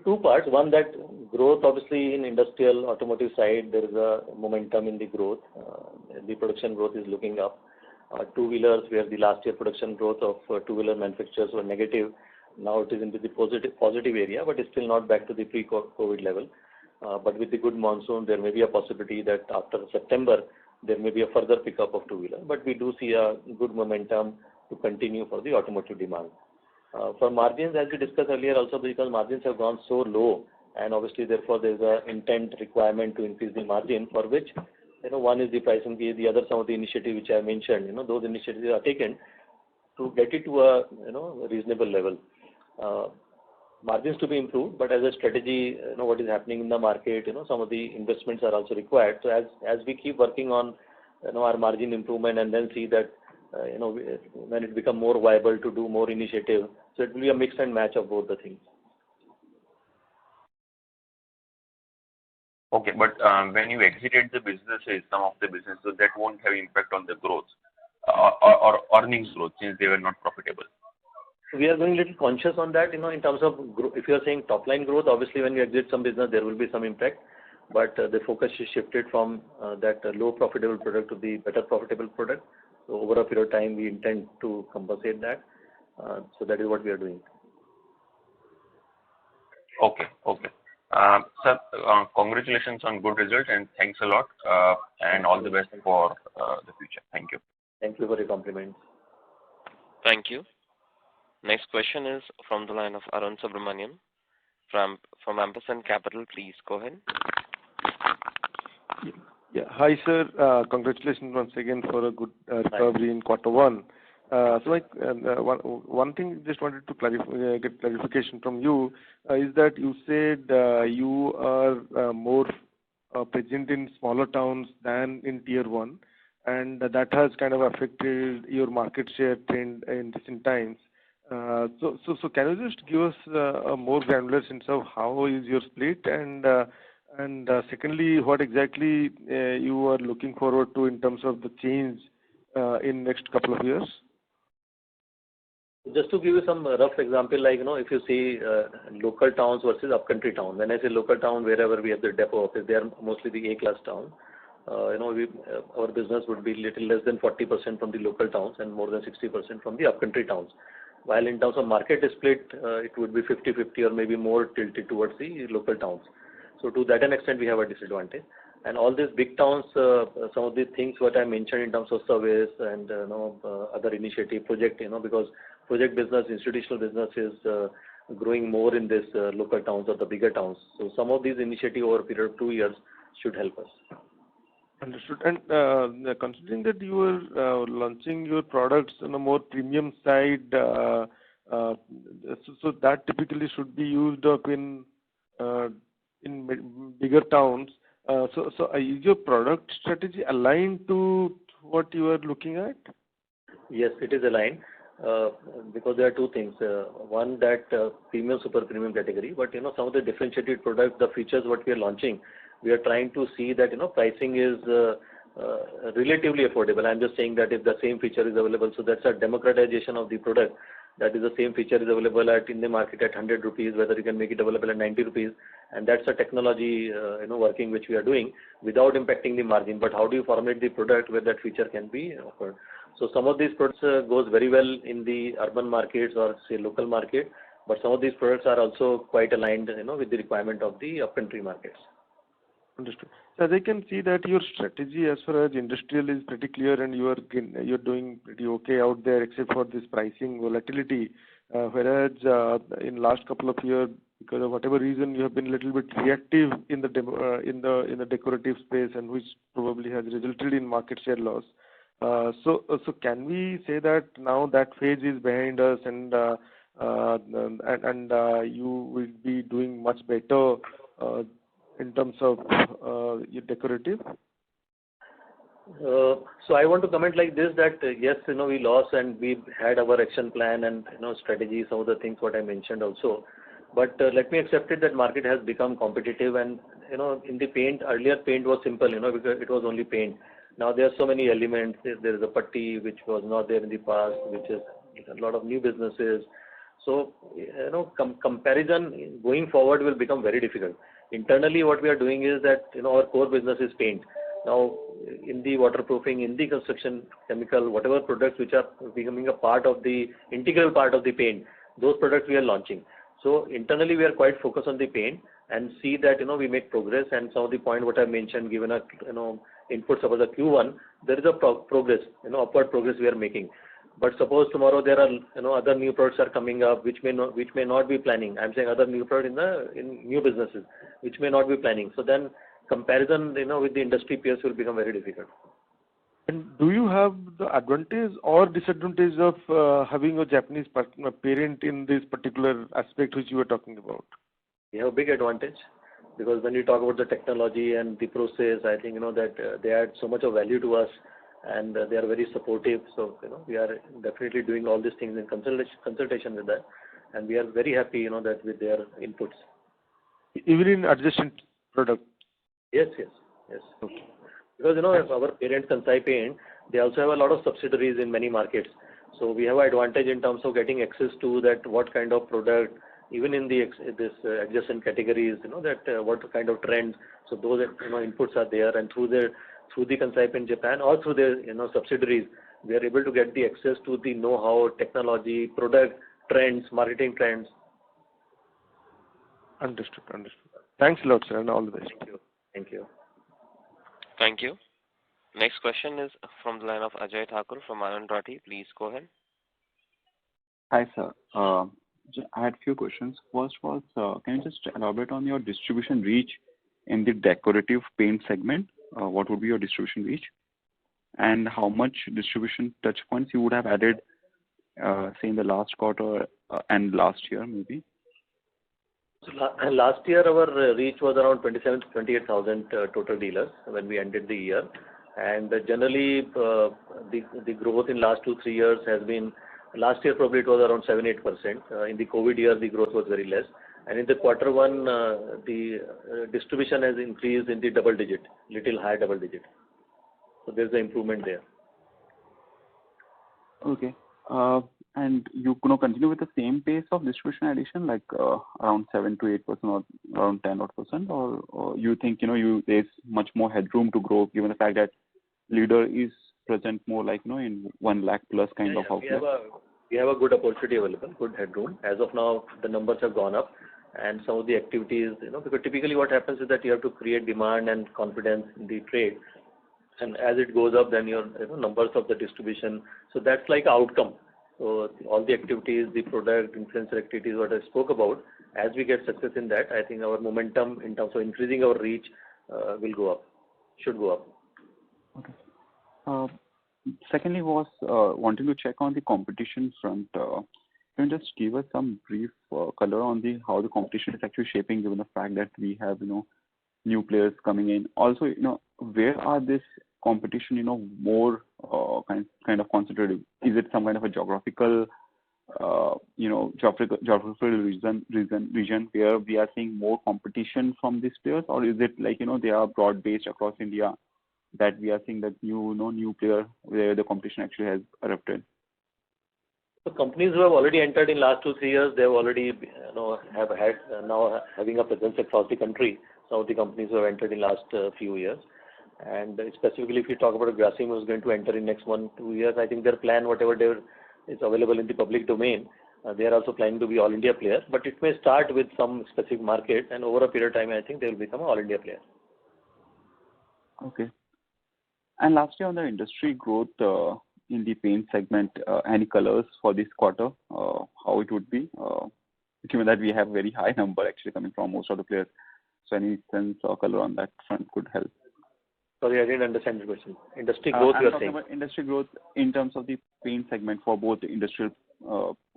[SPEAKER 3] Two parts. One, that growth obviously in industrial automotive side, there is a momentum in the growth. The production growth is looking up. Two-wheelers, where the last year production growth of two-wheeler manufacturers were negative, now it is into the positive area, but it's still not back to the pre-COVID level. But with the good monsoon, there may be a possibility that after September, there may be a further pickup of two-wheeler. But we do see a good momentum to continue for the automotive demand. For margins, as we discussed earlier also, because margins have gone so low, and obviously therefore there is an intent requirement to increase the margin, for which one is the price increase, the other some of the initiatives which I mentioned. Those initiatives are taken to get it to a reasonable level. Margins to be improved, but as a strategy, what is happening in the market, some of the investments are also required. So as we keep working on our margin improvement and then see that when it become more viable to do more initiative, so it will be a mix and match of both the things.
[SPEAKER 10] Okay, but when you exited the businesses, some of the businesses, so that won't have impact on the growth or earnings growth since they were not profitable.
[SPEAKER 3] We are going a little conscious on that, in terms of if you are saying top line growth, obviously when you exit some business, there will be some impact. But the focus is shifted from that low profitable product to the better profitable product. So over a period of time, we intend to compensate that. So that is what we are doing.
[SPEAKER 10] Okay. Sir, congratulations on good results and thanks a lot and all the best for the future. Thank you.
[SPEAKER 3] Thank you for your compliments.
[SPEAKER 1] Thank you. Next question is from the line of Arun Subramanian from Ampersand Capital. Please go ahead.
[SPEAKER 11] Yeah. Hi, sir. Congratulations once again for a good recovery in quarter one. One thing just wanted to get clarification from you is that you said you are more present in smaller towns than in tier one, and that has kind of affected your market share trend in recent times. So can you just give us a more granular sense of how is your split, and secondly, what exactly you are looking forward to in terms of the change in next couple of years?
[SPEAKER 3] Just to give you some rough example, like, if you see local towns versus upcountry town. When I say local town, wherever we have the depot office, they are mostly the A-class town. Our business would be little less than 40% from the local towns and more than 60% from the upcountry towns. While in terms of market split, it would be 50-50 or maybe more tilted towards the local towns. So to that extent, we have a disadvantage. And all these big towns, some of the things what I mentioned in terms of service and other initiative project, because project business, institutional business is growing more in this local towns or the bigger towns. So some of these initiative over a period of 2 years should help us.
[SPEAKER 11] Understood. And considering that you are launching your products on a more premium side, so that typically should be used up in bigger towns. So is your product strategy aligned to what you are looking at?
[SPEAKER 3] Yes, it is aligned because there are two things. One, that premium, super premium category, but some of the differentiated products, the features what we are launching, we are trying to see that pricing is relatively affordable. I'm just saying that if the same feature is available, so that's a democratization of the product. That is the same feature is available in the market at 100 rupees, whether you can make it available at 90 rupees, and that's a technology working which we are doing without impacting the margin. But how do you formulate the product where that feature can be offered? So some of these products goes very well in the urban markets or say local market, but some of these products are also quite aligned with the requirement of the upcountry markets.
[SPEAKER 11] Understood. So as I can see that your strategy as far as industrial is pretty clear, and you're doing pretty okay out there, except for this pricing volatility. Whereas in last couple of years, because of whatever reason, you have been a little bit reactive in the decorative space, and which probably has resulted in market share loss. So can we say that now that phase is behind us, and you will be doing much better in terms of your decorative?
[SPEAKER 3] So I want to comment like this, that yes, we lost and we had our action plan and strategy, some of the things what I mentioned also. But let me accept it that market has become competitive, and in the paint, earlier paint was simple, because it was only paint. Now there are so many elements. There is a putty which was not there in the past, which is a lot of new businesses. So comparison going forward will become very difficult. Internally, what we are doing is that our core business is paint. Now, in the waterproofing, in the construction chemical, whatever products which are becoming a part of the integral part of the paint, those products we are launching. So internally, we are quite focused on the paint and see that we make progress. And some of the point what I mentioned, given a inputs about the Q1, there is a progress, upward progress we are making. But suppose tomorrow there are other new products are coming up which may not be planning. I'm saying other new product in new businesses which may not be planning. So then comparison with the industry peers will become very difficult.
[SPEAKER 11] And do you have the advantage or disadvantage of having a Japanese parent in this particular aspect which you were talking about?
[SPEAKER 3] We have a big advantage, because when you talk about the technology and the process, I think that they add so much of value to us, and they are very supportive. So we are definitely doing all these things in consultation with that, and we are very happy that with their inputs.
[SPEAKER 11] Even in adjacent product.
[SPEAKER 3] Yes. Okay. Because our parent Kansai Paint, they also have a lot of subsidiaries in many markets. So we have an advantage in terms of getting access to that what kind of product, even in this adjacent categories, that what kind of trends. So those inputs are there, and through the Kansai Paint Japan or through their subsidiaries, we are able to get the access to the know-how, technology, product trends, marketing trends.
[SPEAKER 11] Understood. Thanks a lot, sir, and all the best.
[SPEAKER 3] Thank you.
[SPEAKER 1] Thank you. Next question is from the line of Ajay Thakur from Anand Rathi. Please go ahead.
[SPEAKER 12] Hi, sir. I had few questions. First was, can you just elaborate on your distribution reach in the decorative paint segment? What would be your distribution reach? And how much distribution touch points you would have added, say, in the last quarter and last year, maybe?
[SPEAKER 3] So last year, our reach was around 27 to 28,000 total dealers when we ended the year. And generally, the growth in last 2-3 years has been, last year probably it was around 7-8%. In the COVID year, the growth was very less. And in the quarter one, the distribution has increased in the double digit, little higher double digit. So there's an improvement there.
[SPEAKER 12] Okay. And you continue with the same pace of distribution addition, like around 7 to 8% or around 10 odd percent, or you think there's much more headroom to grow given the fact that leader is present more like in 1 lakh plus kind of outlet?
[SPEAKER 3] We have a good opportunity available, good headroom. As of now, the numbers have gone up, and some of the activities, because typically what happens is that you have to create demand and confidence in the trade, and as it goes up, then your numbers of the distribution. So that's like outcome. So all the activities, the product influencer activities, what I spoke about, as we get success in that, I think our momentum in terms of increasing our reach will go up, should go up.
[SPEAKER 12] Okay. Secondly was wanting to check on the competition front. Can you just give us some brief color on how the competition is actually shaping given the fact that we have new players coming in? Also, where are this competition more kind of concentrated? Is it some kind of a geographical region where we are seeing more competition from these players, or is it like they are broad based across India that we are seeing that new player where the competition actually has erupted?
[SPEAKER 3] So companies who have already entered in last 2-3 years, they have already have had now having a presence across the country. Some of the companies who have entered in last few years, and specifically if you talk about Grasim who is going to enter in next 1-2 years, I think their plan, whatever is available in the public domain, they are also planning to be all India player. But it may start with some specific market, and over a period of time, I think they will become an all India player.
[SPEAKER 12] Okay. And lastly, on the industry growth in the paint segment, any colors for this quarter, how it would be, given that we have very high number actually coming from most of the players. So any sense or color on that front could help.
[SPEAKER 3] Sorry, I didn't understand the question. Industry growth you are saying?
[SPEAKER 12] About industry growth in terms of the paint segment for both the industrial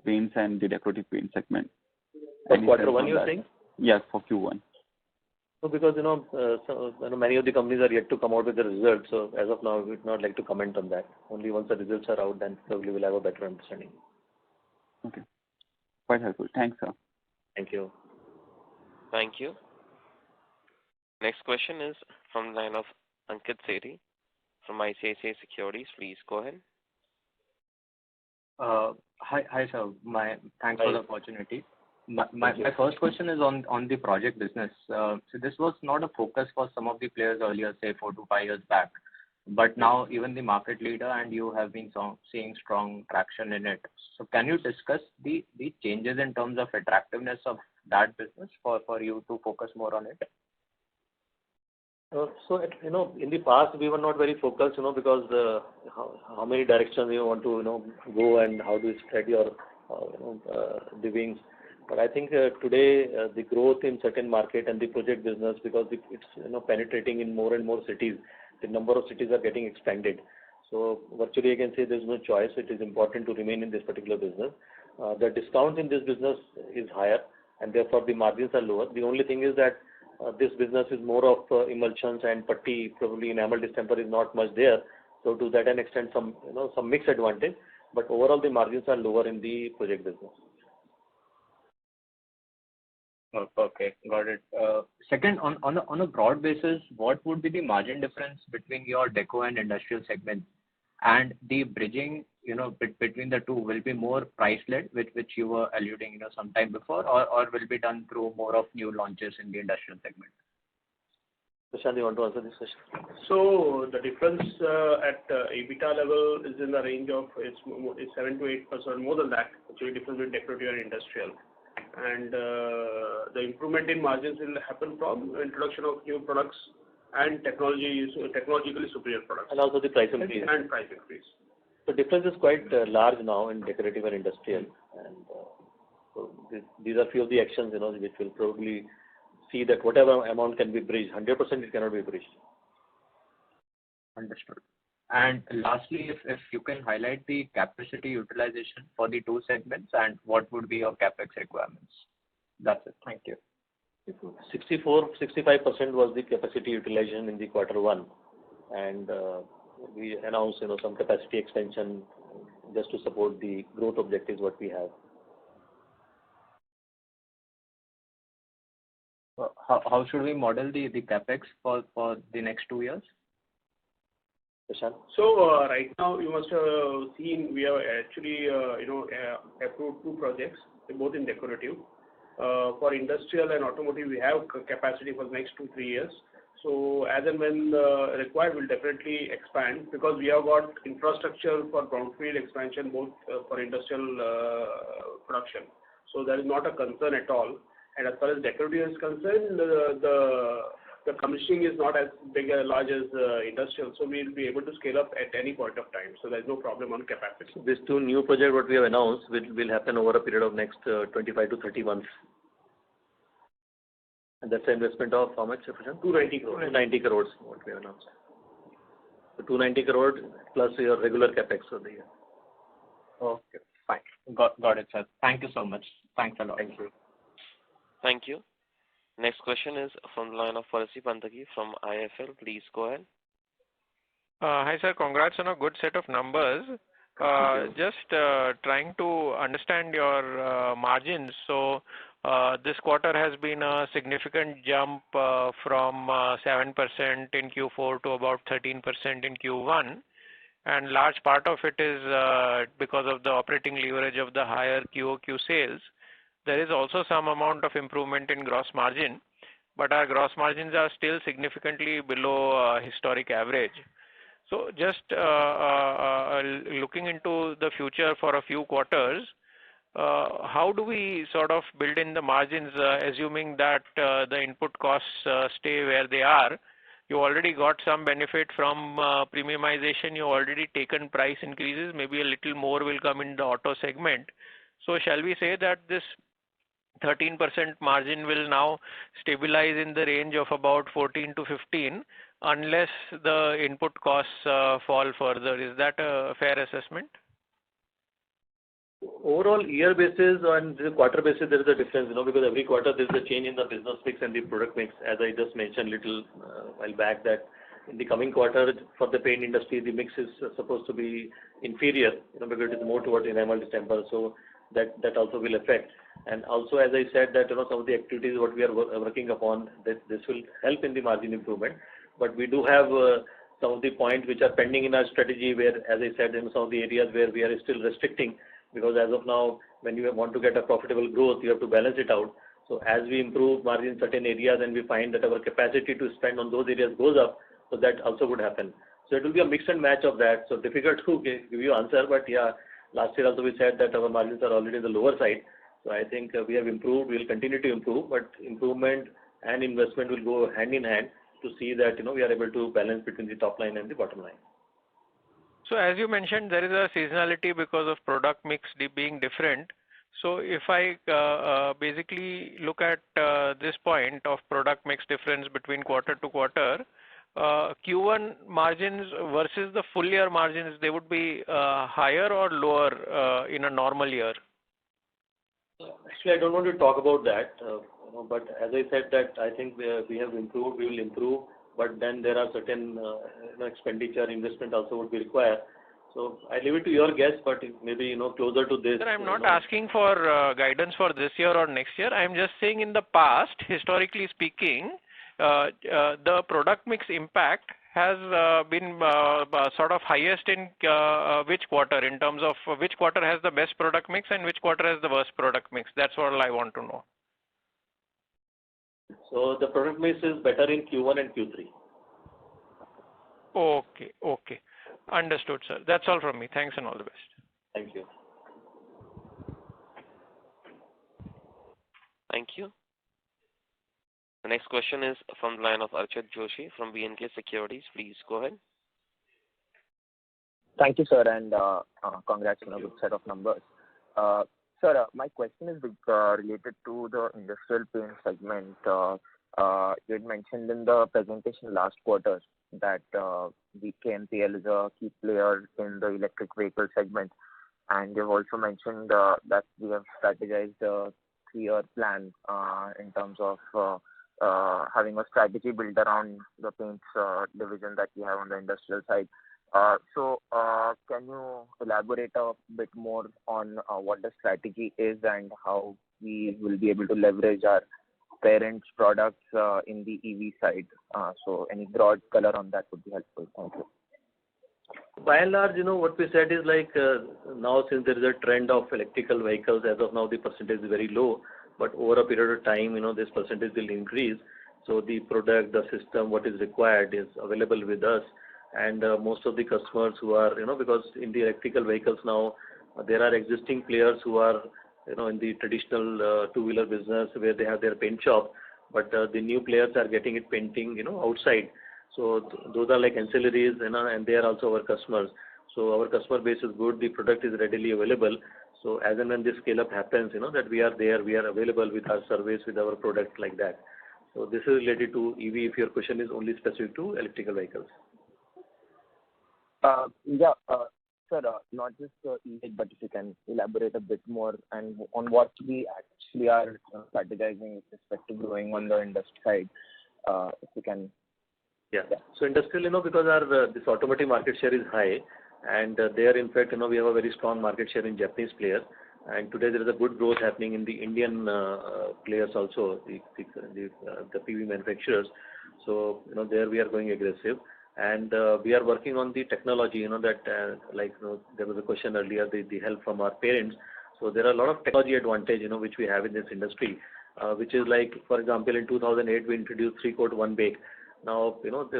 [SPEAKER 12] paints and the decorative paint segment.
[SPEAKER 3] For quarter one you are saying?
[SPEAKER 12] Yes, for Q1.
[SPEAKER 3] So because many of the companies are yet to come out with the results, so as of now we would not like to comment on that. Only once the results are out, then probably we'll have a better understanding.
[SPEAKER 12] Okay, quite helpful. Thanks, sir.
[SPEAKER 3] Thank you.
[SPEAKER 1] Thank you. Next question is from the line of Ankit Sethi from ICICI Securities. Please go ahead.
[SPEAKER 13] Hi, sir. Thanks for the opportunity. My first question is on the project business. So this was not a focus for some of the players earlier, say 4 to 5 years back. But now even the market leader and you have been seeing strong traction in it. So can you discuss the changes in terms of attractiveness of that business for you to focus more on it?
[SPEAKER 3] So in the past we were not very focused, because how many directions you want to go and how do you spread your the wings. But I think today the growth in certain market and the project business, because it's penetrating in more and more cities, the number of cities are getting expanded. So virtually I can say there's no choice. It is important to remain in this particular business. The discount in this business is higher, and therefore the margins are lower. The only thing is that this business is more of emulsions and putty, probably enamel distemper is not much there. So to that extent, some mixed advantage, but overall the margins are lower in the project business.
[SPEAKER 13] Okay, got it. Second, on a broad basis, what would be the margin difference between your deco and industrial segments, and the bridging, between the two will be more price-led, which you were alluding, some time before, or will be done through more of new launches in the industrial segment?
[SPEAKER 3] Prashant, you want to answer this question?
[SPEAKER 8] So the difference at EBITDA level is in the range of it's 7 to 8%, more than that. Actually, difference between decorative and industrial. And the improvement in margins will happen from introduction of new products and technologically superior products.
[SPEAKER 3] And also the price increase.
[SPEAKER 8] And price increase.
[SPEAKER 3] The difference is quite large now in decorative and industrial, and so these are few of the actions, which will probably see that whatever amount can be bridged, 100% it cannot be bridged.
[SPEAKER 13] Understood. And lastly, if you can highlight the capacity utilization for the two segments and what would be your capex requirements. That's it. Thank you.
[SPEAKER 3] 65% was the capacity utilization in the quarter one, and we announced some capacity expansion just to support the growth objectives what we have.
[SPEAKER 13] How should we model the capex for the next 2 years?
[SPEAKER 3] Prashant?
[SPEAKER 8] So right now you must have seen we have actually approved 2 projects, both in decorative. For industrial and automotive, we have capacity for the next 2-3 years. So as and when required, we'll definitely expand because we have got infrastructure for brownfield expansion both for industrial production. So that is not a concern at all. And as far as decorative is concerned, the commissioning is not as large as industrial, so we'll be able to scale up at any point of time. So there's no problem on capacity.
[SPEAKER 3] These 2 new projects what we have announced will happen over a period of next 25 to 30 months. And that's an investment of how much, Prashant?
[SPEAKER 8] 290 crores.
[SPEAKER 3] 290 crores what we have announced. So 290 crores plus your regular capex for the year.
[SPEAKER 13] Okay, fine. Got it, sir. Thank you so much. Thanks a lot.
[SPEAKER 3] Thank you.
[SPEAKER 1] Thank you. Next question is from the line of Percy Panthaki from IFL. Please go ahead.
[SPEAKER 14] Hi, sir. Congrats on a good set of numbers. Just trying to understand your margins. So this quarter has been a significant jump from 7% in Q4 to about 13% in Q1. And large part of it is because of the operating leverage of the higher QOQ sales. There is also some amount of improvement in gross margin, but our gross margins are still significantly below historic average. So just looking into the future for a few quarters, how do we sort of build in the margins, assuming that the input costs stay where they are? You already got some benefit from premiumization. You already taken price increases. Maybe a little more will come in the auto segment. So shall we say that this 13% margin will now stabilize in the range of about 14 to 15 unless the input costs fall further? Is that a fair assessment?
[SPEAKER 3] Overall year basis and the quarter basis there is a difference, because every quarter there is a change in the business mix and the product mix. As I just mentioned little while back that in the coming quarter for the paint industry the mix is supposed to be inferior, because it is more towards enamel distemper. So that also will affect. And also as I said that some of the activities what we are working upon that this will help in the margin improvement. But we do have some of the points which are pending in our strategy where, as I said, in some of the areas where we are still restricting, because as of now when you want to get a profitable growth you have to balance it out. So as we improve margin in certain areas and we find that our capacity to spend on those areas goes up, so that also would happen. So it will be a mix and match of that. So difficult to give you answer, but yeah, last year also we said that our margins are already on the lower side. So I think we have improved, we will continue to improve, but improvement and investment will go hand in hand to see that we are able to balance between the top line and the bottom line.
[SPEAKER 14] So as you mentioned, there is a seasonality because of product mix being different. So if I basically look at this point of product mix difference between quarter to quarter, Q1 margins versus the full year margins, they would be higher or lower in a normal year?
[SPEAKER 3] Actually, I don't want to talk about that, but as I said that I think we have improved, we will improve, but then there are certain expenditure, investment also would be required. So I leave it to your guess, but maybe closer to this.
[SPEAKER 14] Sir, I'm not asking for guidance for this year or next year. I'm just saying in the past, historically speaking, the product mix impact has been sort of highest in which quarter, in terms of which quarter has the best product mix and which quarter has the worst product mix. That's all I want to know.
[SPEAKER 3] So the product mix is better in Q1 and Q3.
[SPEAKER 14] Okay. Understood, sir. That's all from me. Thanks and all the best.
[SPEAKER 3] Thank you.
[SPEAKER 1] Thank you. The next question is from the line of Archit Joshi from B&K Securities. Please go ahead.
[SPEAKER 15] Thank you, sir, and congrats on a good set of numbers. Sir, my question is related to the industrial paint segment. You had mentioned in the presentation last quarter that the KNPL is a key player in the electric vehicle segment, and you've also mentioned that we have strategized a 3-year plan in terms of having a strategy built around the paints division that we have on the industrial side. Can you elaborate a bit more on what the strategy is and how we will be able to leverage our parents' products in the EV side? Any broad color on that would be helpful. Thank you.
[SPEAKER 3] By and large, what we said is now since there is a trend of electrical vehicles, as of now the percentage is very low, but over a period of time, this percentage will increase. So the product, the system, what is required is available with us. And most of the customers who are, because in the electrical vehicles now, there are existing players who are, in the traditional two-wheeler business where they have their paint shop, but the new players are getting it painting, outside. So those are like ancillaries, and they are also our customers. So our customer base is good, the product is readily available. So as and when this scale-up happens, that we are there, we are available with our service, with our product like that. So this is related to EV if your question is only specific to electrical vehicles.
[SPEAKER 15] Sir, not just EV, but if you can elaborate a bit more and on what we actually are strategizing with respect to growing on the industry side, if you can.
[SPEAKER 3] Yeah. So industrial, because our this automotive market share is high, and there in fact, we have a very strong market share in Japanese players, and today there is a good growth happening in the Indian players also, the PV manufacturers. So there we are going aggressive. And we are working on the technology, that there was a question earlier, the help from our parents. So there are a lot of technology advantage, which we have in this industry, which is like, for example, in 2008, we introduced 3-coat 1-bake. Now,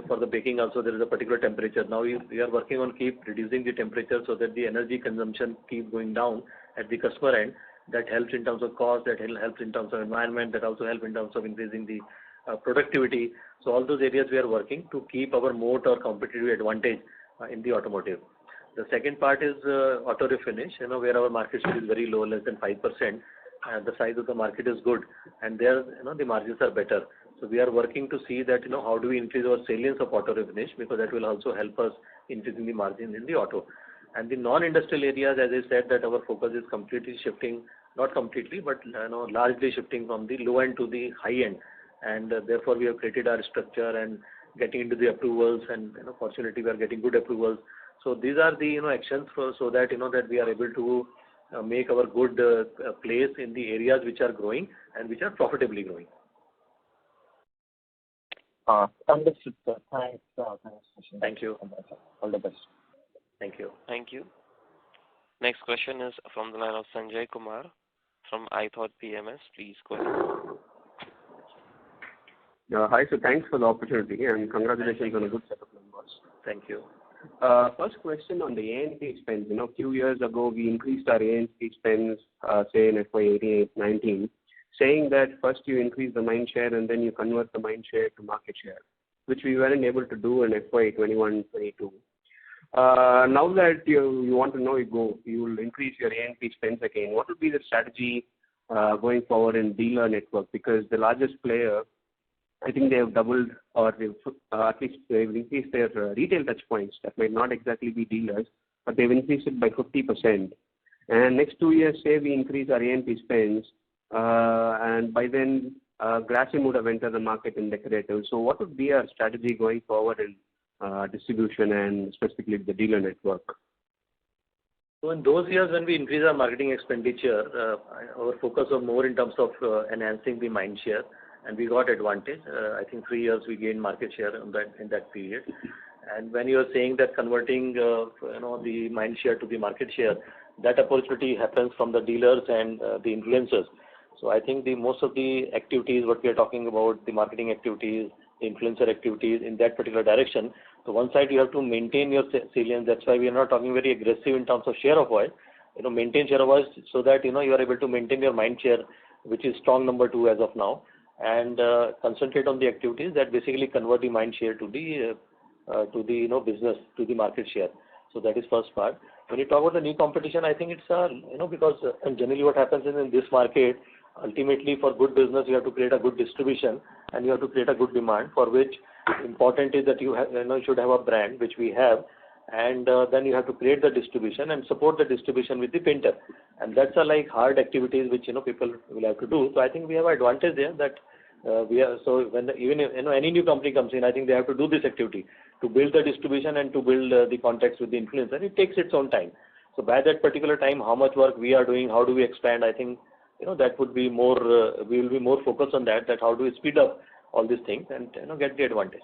[SPEAKER 3] for the baking also, there is a particular temperature. Now we are working on keep reducing the temperature so that the energy consumption keep going down at the customer end. That helps in terms of cost, that helps in terms of environment, that also helps in terms of increasing the productivity. So all those areas we are working to keep our moat or competitive advantage in the automotive. The second part is auto refinish, where our market share is very low, less than 5%. The size of the market is good, and there, the margins are better. So we are working to see that, how do we increase our salience of auto refinish, because that will also help us increasing the margin in the auto. And the non-industrial areas, as I said, that our focus is completely shifting, not completely, but largely shifting from the low end to the high end. And therefore we have created our structure and getting into the approvals, and fortunately we are getting good approvals. So these are the actions so that that we are able to make our good place in the areas which are growing and which are profitably growing.
[SPEAKER 15] Understood, sir. Thanks.
[SPEAKER 3] Thank you.
[SPEAKER 15] All the best.
[SPEAKER 3] Thank you.
[SPEAKER 1] Thank you. Next question is from the line of Sanjay Kumar from iThought PMS. Please go ahead.
[SPEAKER 16] Hi, sir. Thanks for the opportunity and congratulations on a good set of numbers.
[SPEAKER 3] Thank you.
[SPEAKER 16] First question on the A&P expense. A few years ago we increased our A&P expense, say in FY19, saying that first you increase the mind share and then you convert the mind share to market share, which we weren't able to do in FY21-22. Now that you want to know, you will increase your A&P expense again. What will be the strategy going forward in dealer network? Because the largest player, I think they have doubled, or at least they've increased their retail touch points. That might not exactly be dealers, but they've increased it by 50%. And next 2 years, say we increase our A&P spends, and by then Grasim would have entered the market in decorative. So what would be our strategy going forward in distribution and specifically the dealer network?
[SPEAKER 3] So in those years when we increase our marketing expenditure, our focus was more in terms of enhancing the mind share, and we got advantage. I think 3 years we gained market share in that period. And when you are saying that converting the mind share to the market share, that opportunity happens from the dealers and the influencers. So I think most of the activities, what we are talking about, the marketing activities, the influencer activities in that particular direction. So one side you have to maintain your salience. That's why we are not talking very aggressive in terms of share of voice. Maintain share of voice so that you are able to maintain your mind share, which is strong number 2 as of now, and concentrate on the activities that basically convert the mind share to the business, to the market share. So that is first part. When you talk about the new competition, I think it's because generally what happens is in this market, ultimately for good business you have to create a good distribution and you have to create a good demand, for which important is that you should have a brand, which we have, and then you have to create the distribution and support the distribution with the painter, and that's a hard activities which people will have to do. So I think we have an advantage there that when even any new company comes in, I think they have to do this activity to build the distribution and to build the contacts with the influencer. It takes its own time. So by that particular time, how much work we are doing, how do we expand, I think that would be more, we will be more focused on that how do we speed up all these things and get the advantage.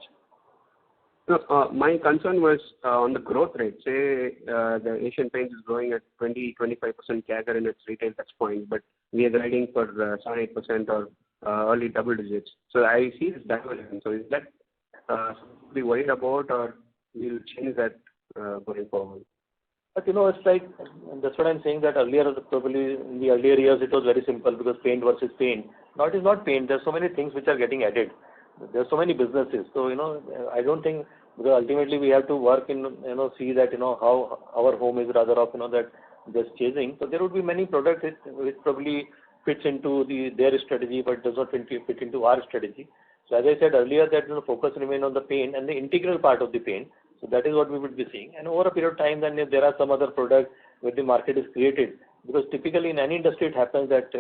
[SPEAKER 16] No, my concern was on the growth rate. Say the Asian Paints is growing at 20-25% CAGR in its retail touch point, but we are guiding for 7-8% or early double digits. So I see this divergence. So is that something to be worried about, or we'll change that going forward?
[SPEAKER 3] But it's that's what I'm saying, that earlier, probably in the earlier years, it was very simple because paint versus paint. Now it is not paint. There's so many things which are getting added. There's so many businesses. So, I don't think, because ultimately we have to work in, see that, how our home is rather of, that just chasing. So there would be many products which probably fits into their strategy, but does not fit into our strategy. So as I said earlier, that focus remain on the paint and the integral part of the paint. So that is what we would be seeing. And over a period of time, then if there are some other products where the market is created, because typically in any industry it happens that,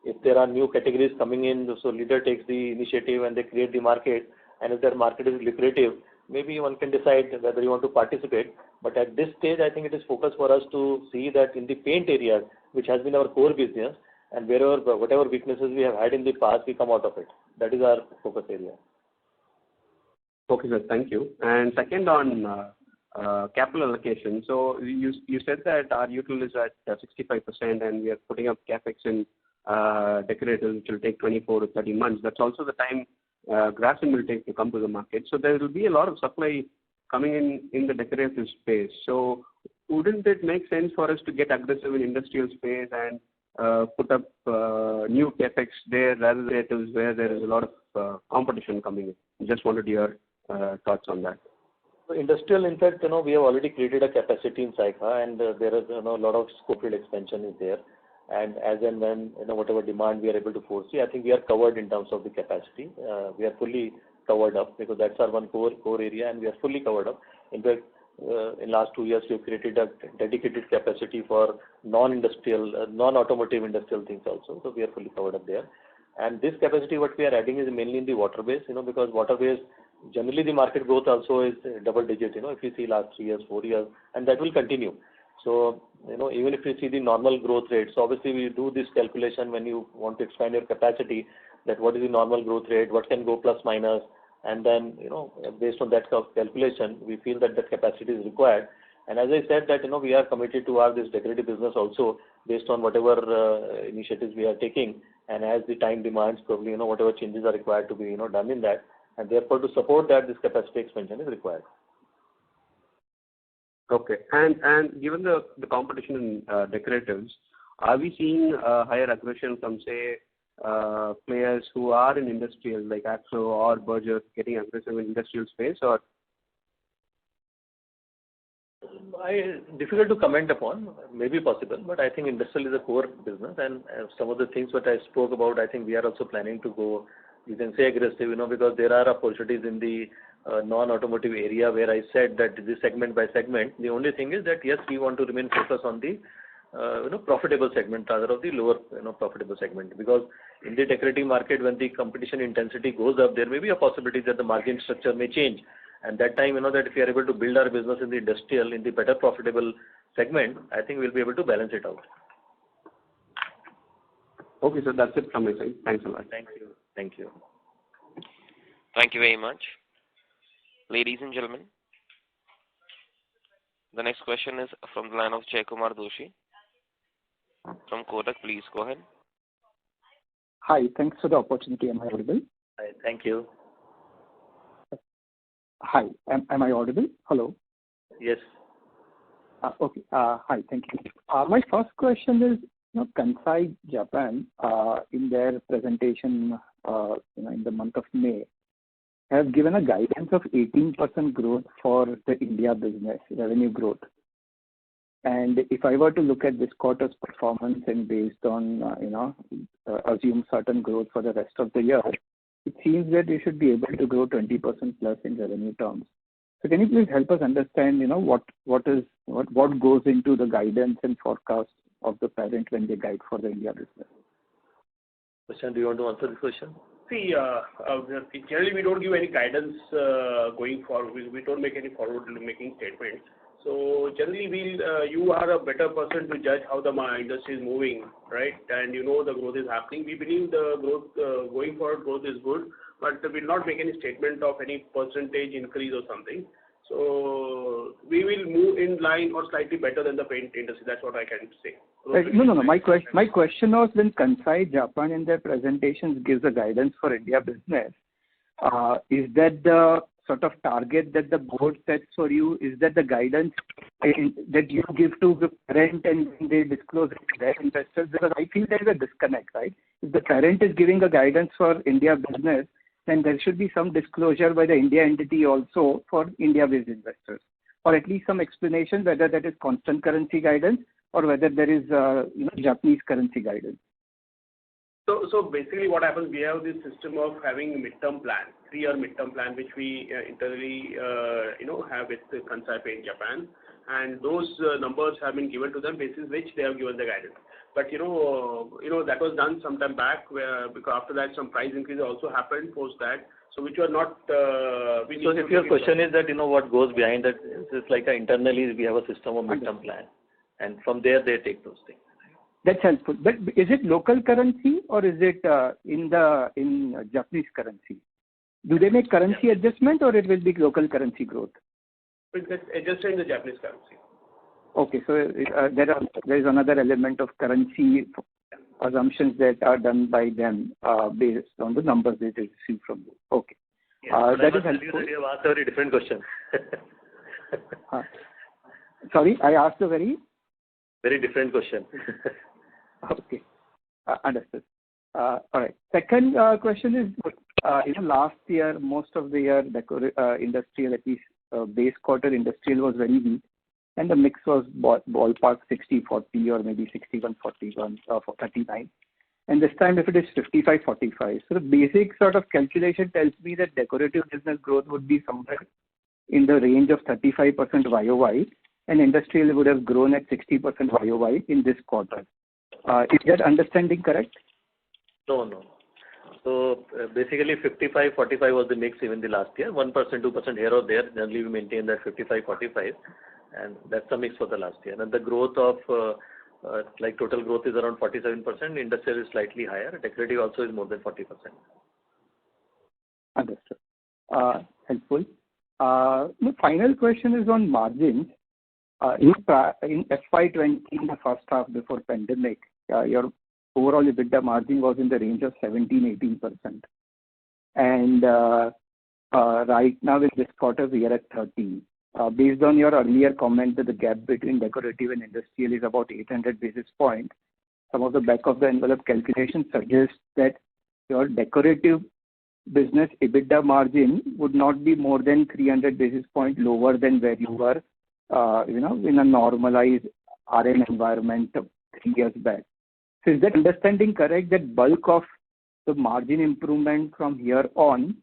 [SPEAKER 3] if there are new categories coming in, so leader takes the initiative and they create the market, and if their market is lucrative, maybe one can decide whether you want to participate. But at this stage, I think it is focus for us to see that in the paint area, which has been our core business, and whatever weaknesses we have had in the past, we come out of it. That is our focus area.
[SPEAKER 16] Okay, sir. Thank you. And second, on capital allocation. So you said that our util is at 65%, and we are putting up capex in decorators, which will take 24 to 30 months. That's also the time graphene will take to come to the market. So there will be a lot of supply coming in the decorative space. So wouldn't it make sense for us to get aggressive in industrial space and put up new capex there rather than where there is a lot of competition coming in? Just wanted your thoughts on that.
[SPEAKER 3] So industrial, in fact, we have already created a capacity in Saika, and there is a lot of scope expansion is there. And as and when whatever demand we are able to foresee, I think we are covered in terms of the capacity. We are fully covered up because that's our one core area, and we are fully covered up. In fact, in last 2 years, we have created a dedicated capacity for non-industrial, non-automotive industrial things also. So we are fully covered up there. And this capacity, what we are adding is mainly in the water base, because water base, generally the market growth also is double digit, if you see last 3 years, 4 years, and that will continue. So, even if you see the normal growth rate, so obviously we do this calculation when you want to expand your capacity, that what is the normal growth rate, what can go plus minus, and then, based on that calculation, we feel that that capacity is required. And as I said that, we are committed to this decorative business also based on whatever initiatives we are taking, and as the time demands, probably, whatever changes are required to be, done in that, and therefore to support that, this capacity expansion is required.
[SPEAKER 16] Okay. And given the competition in decoratives, are we seeing higher aggression from, say, players who are in industrial, like Axo or Berger, getting aggressive in industrial space, or?
[SPEAKER 3] Difficult to comment upon, maybe possible, but I think industrial is a core business, and some of the things that I spoke about, I think we are also planning to go, you can say aggressive, because there are opportunities in the non-automotive area where I said that this segment by segment. The only thing is that yes, we want to remain focused on the profitable segment rather of the lower profitable segment, because in the decorative market, when the competition intensity goes up, there may be a possibility that the margin structure may change, and that time that if we are able to build our business in the industrial in the better profitable segment, I think we'll be able to balance it out.
[SPEAKER 16] Okay, so that's it from my side. Thanks a lot.
[SPEAKER 3] Thank you. Thank you.
[SPEAKER 1] Thank you very much. Ladies and gentlemen, the next question is from the line of Jaykumar Doshi from Kotak. Please go ahead.
[SPEAKER 17] Hi, thanks for the opportunity. Am I audible?
[SPEAKER 3] Hi, thank you.
[SPEAKER 17] Hi, am I audible? Hello?
[SPEAKER 3] Yes.
[SPEAKER 17] Okay. Hi, thank you. My first question is, Kansai, Japan, in their presentation, in the month of May, have given a guidance of 18% growth for the India business, revenue growth. And if I were to look at this quarter's performance and based on, assume certain growth for the rest of the year, it seems that you should be able to grow 20% plus in revenue terms. So can you please help us understand, what goes into the guidance and forecast of the parent when they guide for the India business?
[SPEAKER 3] Prashant, do you want to answer this question?
[SPEAKER 8] See, generally we don't give any guidance going forward. We don't make any forward-looking statements. So generally, you are a better person to judge how the industry is moving, right? And the growth is happening. We believe the growth going forward, growth is good, but we will not make any statement of any percentage increase or something. So we will move in line or slightly better than the paint industry. That's what I can say.
[SPEAKER 17] No. My question was, when Kansai Japan in their presentations gives a guidance for India business, is that the sort of target that the board sets for you? Is that the guidance that you give to the parent and they disclose it to their investors? Because I feel there is a disconnect, right? If the parent is giving a guidance for India business, then there should be some disclosure by the India entity also for India-based investors, or at least some explanation whether that is constant currency guidance or whether there is Japanese currency guidance.
[SPEAKER 8] So basically what happens, we have this system of having midterm plan, 3-year midterm plan, which we internally, have with Kansai Paint Japan. And those numbers have been given to them, basis which they have given the guidance. But, that was done some time back, because after that some price increase also happened post that. So which were not...
[SPEAKER 3] so if your question is that, what goes behind that, it's like internally we have a system of midterm plan. And from there they take those things.
[SPEAKER 17] That's helpful. But is it local currency or is it in Japanese currency? Do they make currency adjustment or it will be local currency growth?
[SPEAKER 8] It's adjusted in the Japanese currency.
[SPEAKER 17] Okay, so there is another element of currency assumptions that are done by them based on the numbers they receive from you. Okay. That is helpful.
[SPEAKER 3] You have asked a very different question.
[SPEAKER 17] Sorry, I asked a very
[SPEAKER 3] different question.
[SPEAKER 17] Okay, understood. All right. Second question is, last year, most of the year, industrial, at least base quarter industrial was very weak, and the mix was ballpark 60-40 or maybe 61-41 for 39. And this time, if it is 55-45, so the basic sort of calculation tells me that decorative business growth would be somewhere in the range of 35% YOY, and industrial would have grown at 60% YOY in this quarter. Is that understanding correct?
[SPEAKER 3] No. So basically 55-45 was the mix even the last year. 1%, 2% here or there. Generally we maintain that 55-45, and that's the mix for the last year. And the growth of total growth is around 47%. Industrial is slightly higher. Decorative also is more than 40%.
[SPEAKER 17] Understood. Helpful. The final question is on margins. In FY20, in the first half before pandemic, your overall EBITDA margin was in the range of 17-18%. And right now in this quarter, we are at 13. Based on your earlier comment that the gap between decorative and industrial is about 800 basis points, some of the back of the envelope calculations suggest that your decorative business EBITDA margin would not be more than 300 basis points lower than where you were in a normalized RM environment 3 years back. So is that understanding correct, that bulk of the margin improvement from here on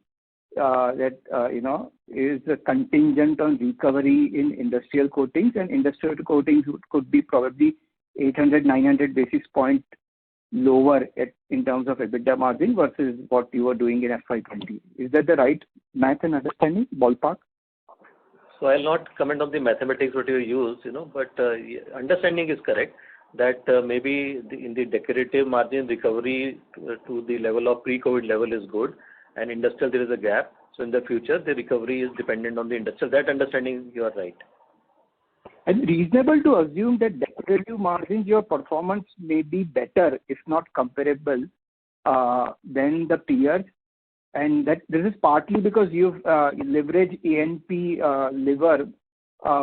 [SPEAKER 17] is contingent on recovery in industrial coatings, and industrial coatings could be probably 800-900 basis points lower in terms of EBITDA margin versus what you were doing in FY20? Is that the right math and understanding, ballpark?
[SPEAKER 3] So I'll not comment on the mathematics what you use, but understanding is correct that maybe in the decorative margin recovery to the level of pre-COVID level is good, and industrial there is a gap. So in the future the recovery is dependent on the industrial. That understanding you are right.
[SPEAKER 17] And reasonable to assume that decorative margins, your performance may be better, if not comparable, than the peers. And that this is partly because you've leveraged A&P lever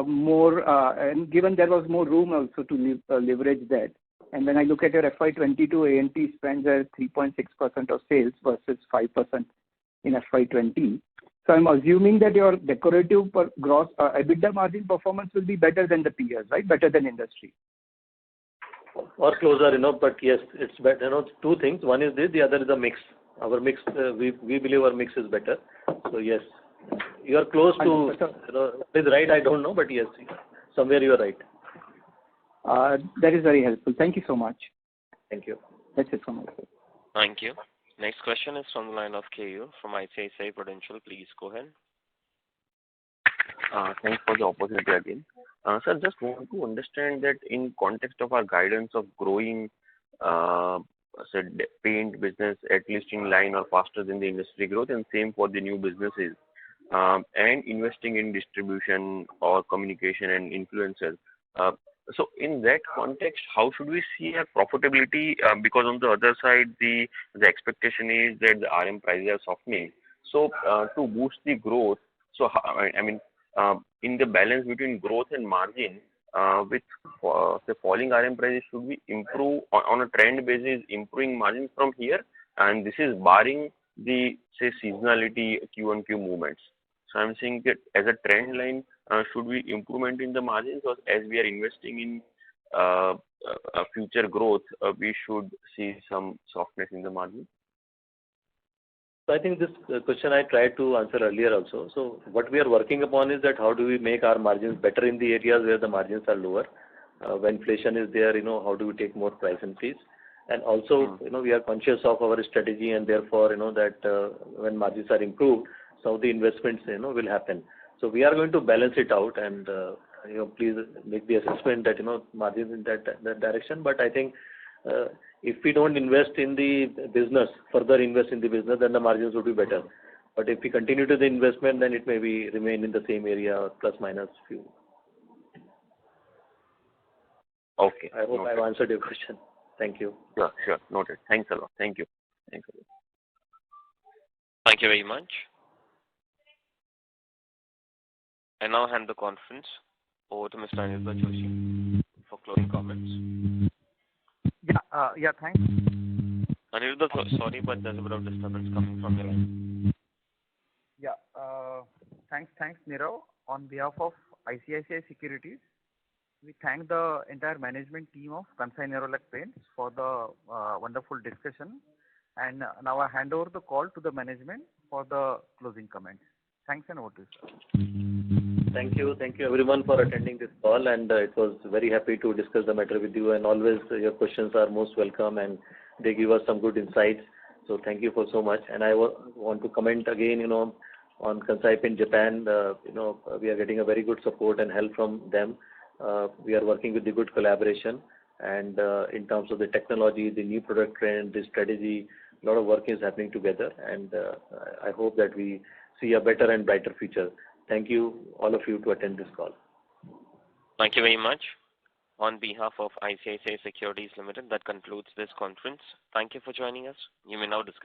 [SPEAKER 17] more, and given there was more room also to leverage that. And when I look at your FY22 A&P spends at 3.6% of sales versus 5% in FY20. So I'm assuming that your decorative gross EBITDA margin performance will be better than the peers, right? Better than industry.
[SPEAKER 3] Or closer, but yes, it's better. Two things. One is this, the other is the mix. Our mix, we believe our mix is better. So yes, you are close to, is right, I don't know, but yes, somewhere you are right.
[SPEAKER 17] That is very helpful. Thank you so much.
[SPEAKER 3] Thank you.
[SPEAKER 17] That's it from my side.
[SPEAKER 1] Thank you. Next question is from the line of KU from ICICI Prudential. Please go ahead.
[SPEAKER 10] Thanks for the opportunity again. Sir, just want to understand that in context of our guidance of growing paint business at least in line or faster than the industry growth, and same for the new businesses, and investing in distribution or communication and influencers. So in that context, how should we see our profitability? Because on the other side, the expectation is that the RM prices are softening. So to boost the growth, so I mean, in the balance between growth and margin, with the falling RM prices, should we improve on a trend basis, improving margins from here? And this is barring the seasonality Q1Q movements. So I'm saying that as a trend line, should we improvement in the margins, or as we are investing in future growth, we should see some softness in the margin?
[SPEAKER 3] So I think this question I tried to answer earlier also. So what we are working upon is that how do we make our margins better in the areas where the margins are lower? When inflation is there, how do we take more price increase? And also, we are conscious of our strategy, and therefore, that when margins are improved, some of the investments, will happen. So we are going to balance it out, and please make the assessment that margins in that direction. But I think if we don't invest in the business, further invest in the business, then the margins will be better. But if we continue to the investment, then it may be remain in the same area, plus minus few.
[SPEAKER 10] Okay.
[SPEAKER 3] I hope I've answered your question. Thank you.
[SPEAKER 10] Sure. Noted. Thanks a lot. Thank you. Thanks a lot.
[SPEAKER 1] Thank you very much. I now hand the conference over to Mr. Aniruddha Joshi for closing comments.
[SPEAKER 2] Yeah, thanks.
[SPEAKER 1] Aniruddha, sorry, but there's a bit of disturbance coming from your line.
[SPEAKER 2] Yeah, thanks, Nirav. On behalf of ICICI Securities, we thank the entire management team of Kansai Nerolac Paints for the wonderful discussion. And now I hand over the call to the management for the closing comments. Thanks and over to you, sir.
[SPEAKER 3] Thank you everyone for attending this call, and it was very happy to discuss the matter with you, and always your questions are most welcome and they give us some good insights. So thank you for so much. And I want to comment again, on Kansai Paint Japan, we are getting a very good support and help from them. We are working with the good collaboration, and in terms of the technology, the new product trend, the strategy, a lot of work is happening together, and I hope that we see a better and brighter future. Thank you, all of you, to attend this call.
[SPEAKER 1] Thank you very much. On behalf of ICICI Securities Limited, that concludes this conference. Thank you for joining us. You may now disconnect.